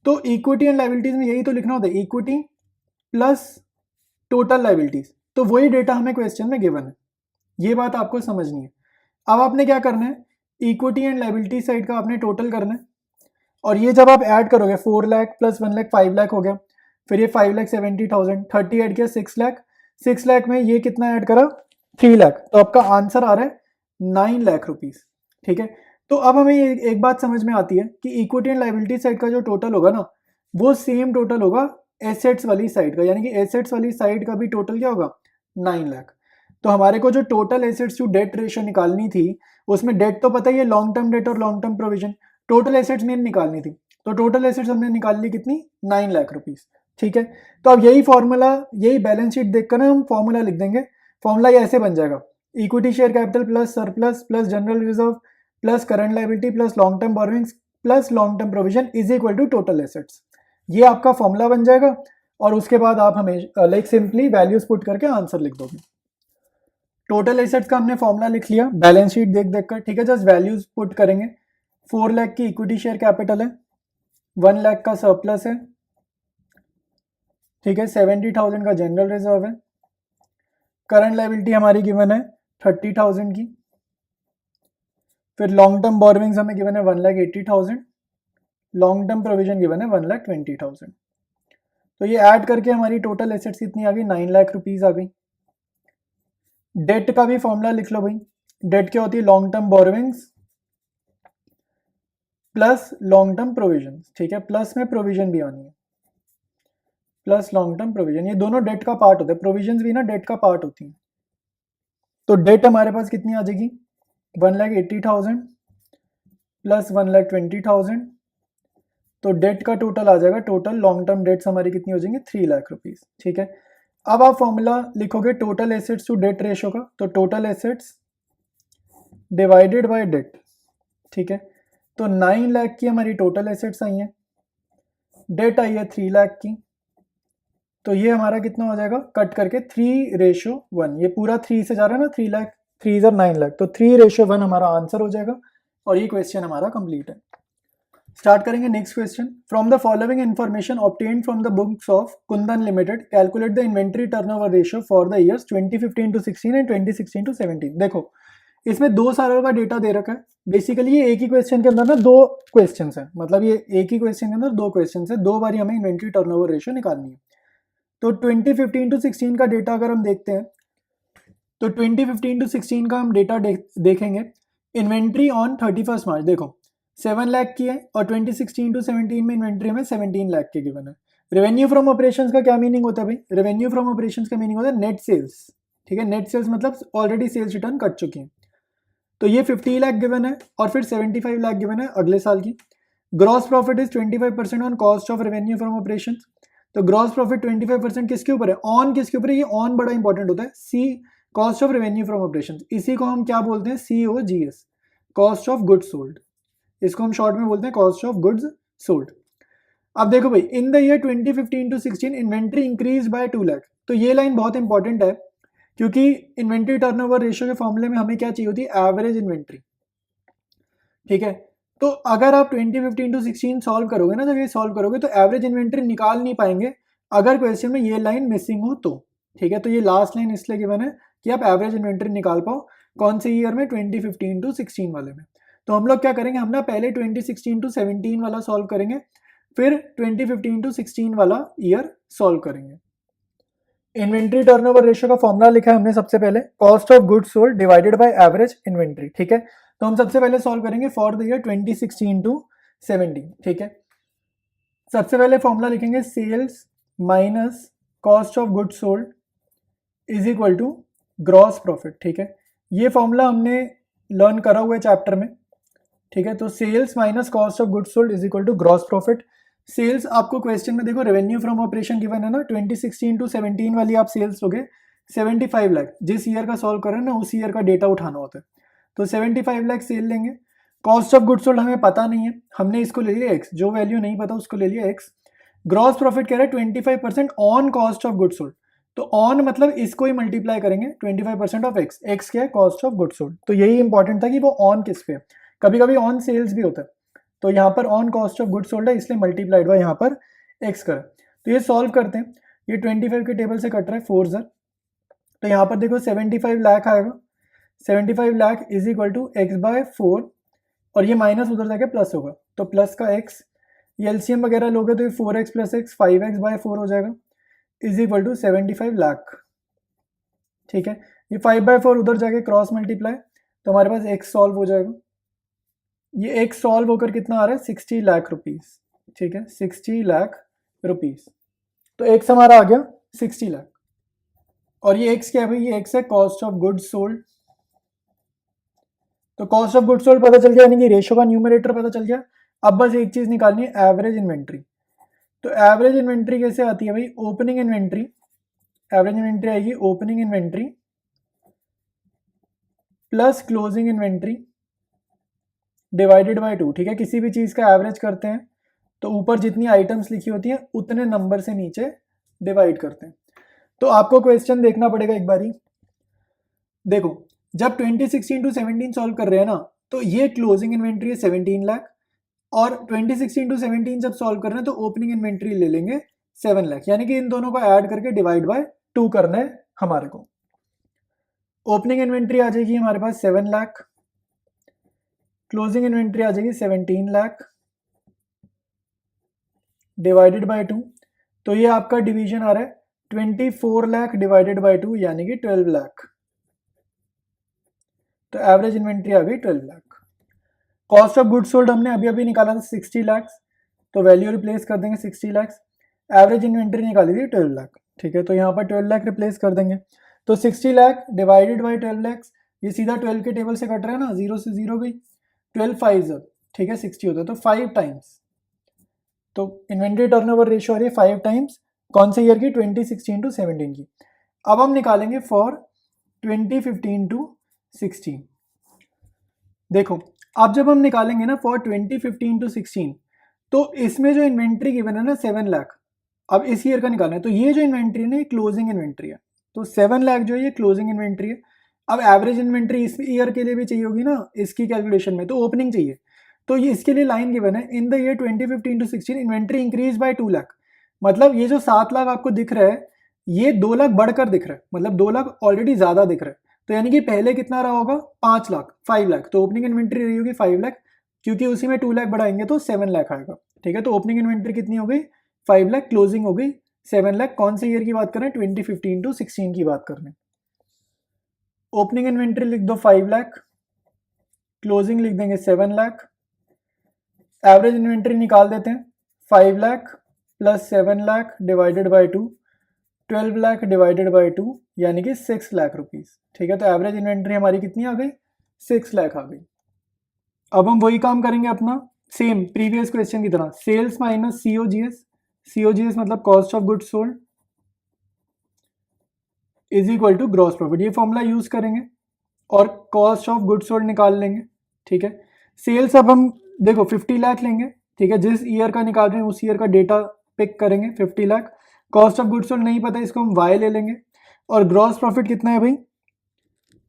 तो इक्विटी एंड लाइबिलिटीज में यही तो लिखना होता है, इक्विटी प्लस टोटल लाइबिलिटीज। तो वही डेटा हमें क्वेश्चन में गिवन है, ये बात आपको समझनी है। अब आपने क्या करना है, इक्विटी एंड लाइबिलिटी साइड का आपने टोटल करना है, और ये जब आप ऐड करोगे 4 लाख प्लस 1 लाख 5 लाख हो गया, फिर ये 5,70,000, 30 ऐड किया 6 लाख, 6 लाख में ये कितना ऐड करा 3 लाख, तो आपका आंसर आ रहा है 9 लाख रुपीज, ठीक है। तो अब हमें एक बात समझ में आती है कि इक्विटी एंड लाइबिलिटी साइड का जो टोटल होगा ना वो सेम टोटल होगा एसेट्स वाली साइड का, यानी कि एसेट्स वाली साइड का भी टोटल क्या होगा 9 लाख। तो हमारे को जो total assets to debt ratio निकालनी थी उसमें डेट तो पता ही है, लॉन्ग टर्म डेट और long term provision, total assets मेन निकालनी थी। तो टोटल एसेट्स हमने निकाल ली कितनी 9 लाख रुपीज, ठीक है। तो अब यही फॉर्मूला, यही बैलेंस शीट देखकर हम फॉर्मूला लिख देंगे। फॉर्मूला ये ऐसे बन जाएगा, equity share capital plus surplus plus general reserve plus current liability plus long term borrowings plus long term provision is equal to total assets. ये आपका फॉर्मूला बन जाएगा और उसके बाद आप हमें लाइक सिंपली वैल्यूज पुट करके आंसर लिख दोगे। टोटल एसेट्स का हमने फॉर्मूला लिख लिया बैलेंस शीट देख देख कर, ठीक है। जस्ट वैल्यूज पुट करेंगे, 4 लाख की इक्विटी शेयर कैपिटल है, 1 लाख का सरप्लस है, ठीक है, 70,000 का जनरल रिजर्व है, करंट लायबिलिटी हमारी गिवन है 30,000 की, फिर लॉन्ग टर्म बोरोइंग्स हमें गिवन है 1,80,000, लॉन्ग टर्म प्रोविजन गिवन है 1,20,000। तो ये ऐड करके हमारी टोटल एसेट्स कितनी आ गई 9 लाख रुपीज आ गई। डेट का भी फॉर्मूला लिख लो भाई, डेट क्या होती है long term borrowings plus long term provision, ठीक है, प्लस में प्रोविजन भी आनी है, प्लस लॉन्ग टर्म प्रोविजन, ये दोनों डेट का पार्ट होता है, प्रोविजन भी ना डेट का पार्ट होती है। तो डेट हमारे पास कितनी आ जाएगी 1,80,000 प्लस 1,20,000, तो डेट का टोटल आ जाएगा, टोटल लॉन्ग टर्म डेट्स हमारी कितनी हो जाएंगी 3 लाख रुपीज, ठीक है। अब आप फॉर्मूला लिखोगे total assets to debt ratio का, तो total assets divided by debt, ठीक है। तो 9 लाख की हमारी टोटल एसेट्स आई हैं, डेट आई है 3 लाख की, तो ये हमारा कितना हो जाएगा कट करके 3:1, ये पूरा 3 से जा रहा है ना, 3 लाख 3 इधर 9 लाख, तो 3:1 हमारा आंसर हो जाएगा और ये क्वेश्चन हमारा कंप्लीट है। स्टार्ट करेंगे next question. From the following information obtained from the books of Kundan limited calculate the inventory turnover ratio for the years 2015 to 16 and 2016 to 17। देखो इसमें 2 सालों का डेटा दे रखा है, बेसिकली ये एक ही क्वेश्चन के अंदर ना 2 क्वेश्चन है, मतलब ये एक ही क्वेश्चन के अंदर 2 क्वेश्चन है, 2 बार हमें इन्वेंट्री टर्नओवर रेशियो निकालनी है। तो 2015 to 16 का डेटा अगर हम देखते हैं तो 2015 to 16 का हम डेटा देखेंगे, इन्वेंट्री ऑन 31 मार्च देखो 7 लाख की है और 2016 to 17 में इन्वेंट्री में 17 लाख के गिवन है। रेवेन्यू फ्रॉम ऑपरेशंस का क्या मीनिंग होता है भाई, रेवेन्यू फ्रॉम ऑपरेशंस का मीनिंग होता है नेट सेल्स, ठीक है, नेट सेल्स मतलब ऑलरेडी सेल्स रिटर्न कट चुकी हैं। तो ये 50 लाख गिवन है और फिर 75 लाख गिवन है अगले साल की। Gross profit is 25% on cost of revenue from operations, तो ग्रॉस प्रॉफिट 25% किसके ऊपर है, ऑन किसके ऊपर है, ये ऑन बड़ा इंपॉर्टेंट होता है, see cost of revenue from operations, इसी को हम क्या बोलते हैं COGS, cost of goods sold, इसको हम शॉर्ट में बोलते हैं कॉस्ट ऑफ गुड्स सोल्ड। अब देखो भाई in the year 2015 to 16 inventory increase by 2 lakh, तो ये लाइन बहुत इंपॉर्टेंट है क्योंकि इन्वेंट्री टर्नओवर रेशियो के फॉर्मूले में हमें क्या चाहिए होती है एवरेज इन्वेंट्री, ठीक है। तो अगर आप 2015 to 16 सॉल्व करोगे ना, जब ये सॉल्व करोगे तो एवरेज इन्वेंट्री निकाल नहीं पाएंगे अगर क्वेश्चन में ये लाइन मिसिंग हो तो, ठीक है। तो ये लास्ट लाइन इसलिए गिवन है कि आप एवरेज इन्वेंट्री निकाल पाओ, कौन से ईयर में 2015 to 16 वाले में। तो हम लोग क्या करेंगे, हम ना पहले 2016 to 17 वाला सॉल्व करेंगे, फिर 2015 to 16 वाला ईयर सॉल्व करेंगे। इन्वेंट्री टर्नओवर रेशियो का फॉर्मूला लिखा है हमने सबसे पहले, cost of goods sold divided by average inventory, ठीक है। तो हम सबसे पहले सॉल्व करेंगे फॉर द ईयर 2016 to 17, ठीक है। सबसे पहले फॉर्मूला लिखेंगे sales minus cost of goods sold is equal to gross profit, ठीक है। ये फॉर्मूला हमने लर्न करा हुआ है चैप्टर में, ठीक है। तो sales minus cost of goods sold is equal to gross profit, sales आपको क्वेश्चन में देखो रेवेन्यू फ्रॉम ऑपरेशन गिवन है ना, 2016 to 17 वाली आप सेल्स लोगे 75 लाख, जिस ईयर का सॉल्व कर रहे हैं ना उस ईयर का डेटा उठाना होता है, तो 75 लाख सेल लेंगे। कॉस्ट ऑफ गुड्स सोल्ड हमें पता नहीं है, हमने इसको ले लिया एक्स, जो वैल्यू नहीं पता उसको ले लिया एक्स। ग्रॉस प्रॉफिट कह रहा है 25% on cost of goods sold, तो ऑन मतलब इसको ही मल्टीप्लाई करेंगे 25% ऑफ एक्स, एक्स क्या है कॉस्ट ऑफ गुड्स सोल्ड, तो यही इंपॉर्टेंट था कि वो ऑन किस पे है, कभी कभी ऑन सेल्स भी होता है, तो यहाँ पर on cost of goods sold है इसलिए मल्टीप्लाइड बाय यहाँ पर एक्स कर। तो ये सॉल्व करते हैं, ये 25 के टेबल से कट रहा है 4 ज़र, तो यहाँ पर देखो 75 लाख आएगा, 75 lakh is equal to x by 4, और ये माइनस उधर जाके प्लस होगा तो प्लस का एक्स, ये एलसीएम वगैरह लोगे तो ये 4x plus x 5x bye 4 हो जाएगा इज इक्वल टू 75 लाख। ठीक है, ये 5/4 उधर जाके क्रॉस मल्टीप्लाई, तो हमारे पास x सॉल्व हो जाएगा, ये x सॉल्व होकर कितना आ रहा है 60 लाख रुपीस। ठीक है, 60 लाख रुपीस, तो x हमारा आ गया 60 लाख, और ये x क्या है भाई, ये x है कॉस्ट ऑफ गुड्स सोल्ड, तो कॉस्ट ऑफ गुड्स सोल्ड पता चल गया, यानी कि रेशो का न्यूमरेटर पता चल गया। अब बस एक चीज निकालनी है, एवरेज इन्वेंट्री। तो एवरेज इन्वेंट्री कैसे आती है भाई, ओपनिंग इन्वेंट्री, एवरेज इन्वेंट्री आएगी opening inventory plus closing inventory divided by 2। ठीक है, किसी भी चीज का एवरेज करते हैं तो ऊपर जितनी आइटम्स लिखी होती हैं उतने नंबर से नीचे डिवाइड करते हैं। तो आपको क्वेश्चन देखना पड़ेगा एक बारी, देखो जब 2016 to 17 सॉल्व कर रहे हैं ना, तो ये क्लोजिंग इन्वेंट्री है 17 लाख, और 2016 to 17 जब सॉल्व कर रहे हैं तो ओपनिंग इन्वेंट्री ले लेंगे 7 लाख, यानी कि इन दोनों को ऐड करके डिवाइड बाय 2 करना है हमारे को। ओपनिंग इन्वेंट्री आ जाएगी हमारे पास 7 लाख, क्लोजिंग इन्वेंट्री आ जाएगी 17 लाख डिवाइडेड बाय 2, तो ये आपका डिवीजन आ रहा है 24 लाख डिवाइडेड बाय 2 यानी कि 12 लाख, तो एवरेज इन्वेंट्री आ गई 12 lakh. Cost of goods sold हमने अभी अभी निकाला था 60 लाख, तो वैल्यू रिप्लेस कर देंगे 60 लाख, एवरेज इन्वेंट्री निकाली थी 12 लाख। ठीक है, तो यहाँ पर 12 लाख रिप्लेस कर देंगे, तो 60 लाख डिवाइडेड बाय 12 लाख, ये सीधा 12 के टेबल से कट रहा है ना, 0 से 0 गई, 12 5 ठीक है 60 होता है, तो 5 टाइम्स, तो इन्वेंट्री टर्नओवर रेशियो आ रही है 5 टाइम्स, कौन से ईयर की 2016 to 17 की। अब हम निकालेंगे फॉर 2015 to 16। देखो अब जब हम निकालेंगे ना फॉर 2015 to 16, तो इसमें जो इन्वेंट्री गिवन है ना 7 लाख, अब इस ईयर का निकालना है, तो ये जो इन्वेंट्री है ना ये क्लोजिंग इन्वेंट्री है, तो 7 लाख जो है ये क्लोजिंग इन्वेंट्री है। अब एवरेज इन्वेंट्री इस ईयर के लिए भी चाहिए होगी ना इसकी कैलकुलेशन में, तो ओपनिंग चाहिए, तो ये इसके लिए लाइन गिवन है, in the year 2015 to 16 inventory increase by 2 lakh, मतलब ये जो 7 लाख आपको दिख रहा है ये 2 लाख बढ़कर दिख रहा है, मतलब 2 लाख ऑलरेडी ज्यादा दिख रहा है, तो यानी कि पहले कितना रहा होगा 5 लाख 5 लाख, तो ओपनिंग इन्वेंट्री रही होगी 5 लाख, क्योंकि उसी में 2 लाख बढ़ाएंगे तो 7 लाख आएगा। ठीक है, तो ओपनिंग इन्वेंट्री कितनी हो गई 5 लाख, क्लोजिंग हो गई 7 लाख। कौन से ईयर की बात कर रहे हैं 2015 to 16 की बात कर रहे हैं। ओपनिंग इन्वेंट्री लिख दो 5 लाख, क्लोजिंग लिख देंगे 7 लाख, एवरेज इन्वेंट्री निकाल देते हैं 5 lakh plus 7 lakh divided by 2, 12 lakh divided by 2 यानी कि 6 लाख रुपीज। ठीक है, तो एवरेज इन्वेंट्री हमारी कितनी आ गई 6 लाख आ गई। अब हम वही काम करेंगे अपना सेम प्रीवियस क्वेश्चन की तरह, सेल्स माइनस सीओजीएस, सीओजीएस मतलब cost of goods sold is equal to gross profit, ये फॉर्मूला यूज करेंगे और कॉस्ट ऑफ गुड्स सोल्ड निकाल लेंगे। ठीक है, सेल्स अब हम देखो 50 लाख लेंगे, ठीक है, जिस ईयर का निकाल रहे हैं उस ईयर का डेटा पिक करेंगे 50 lakh, cost of goods sold नहीं पता इसको हम वाई ले लेंगे, और ग्रॉस प्रॉफिट कितना है भाई,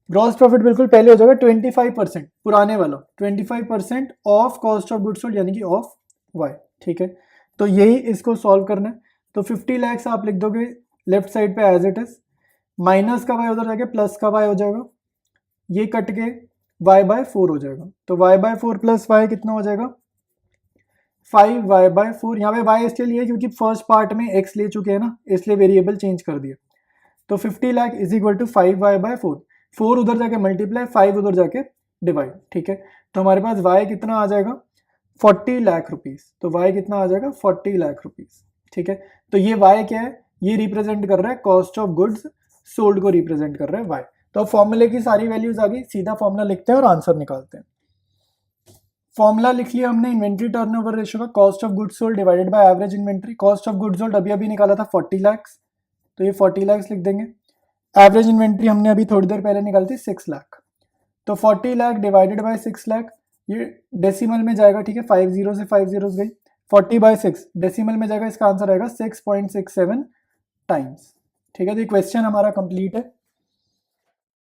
ग्रॉस प्रॉफिट बिल्कुल पहले हो जाएगा 25% पुराने वाला, 25% of cost of goods sold यानी कि ऑफ वाई। ठीक है, तो यही इसको सॉल्व करना है, तो 50 लाख आप लिख दोगे लेफ्ट साइड पे एज इट इज, माइनस का वाई उधर जाके प्लस का वाई हो जाएगा, ये कट के y/4 हो जाएगा, तो y/4 प्लस y कितना हो जाएगा 5y/4। यहाँ पे y इसलिए लिया क्योंकि फर्स्ट पार्ट में x ले चुके हैं ना, इसलिए वेरिएबल चेंज कर दिया, तो 50 lakh is equal to 5y/4, 4 उधर जाके मल्टीप्लाई 5 उधर जाके डिवाइड। ठीक है, तो हमारे पास y कितना आ जाएगा 40 लाख रुपीज, तो y कितना आ जाएगा 40 लाख रुपीज। ठीक है, तो ये y क्या है, ये रिप्रेजेंट कर रहा है कॉस्ट ऑफ गुड्स सोल्ड को रिप्रेजेंट कर रहा है y। तो अब फॉर्मूले की सारी वैल्यूज आ गई, सीधा फॉर्मूला लिखते हैं और आंसर निकालते हैं। फॉर्मूला लिख लिया हमने इन्वेंट्री टर्नओवर रेशियो का, cost of goods sold divided by average inventory. Cost of goods sold अभी अभी निकाला था 40 लाख, तो ये 40 लाख लिख देंगे। एवरेज इन्वेंट्री हमने अभी थोड़ी देर पहले निकाली थी 6 लाख, तो 40 लाख डिवाइडेड बाय 6 लाख, ये डेसिमल में जाएगा, ठीक है, 5 जीरो से 5 जीरो गई, 40/6 डेसिमल में जाएगा, इसका आंसर आएगा 6.67 टाइम्स। ठीक है, तो ये क्वेश्चन हमारा कंप्लीट है।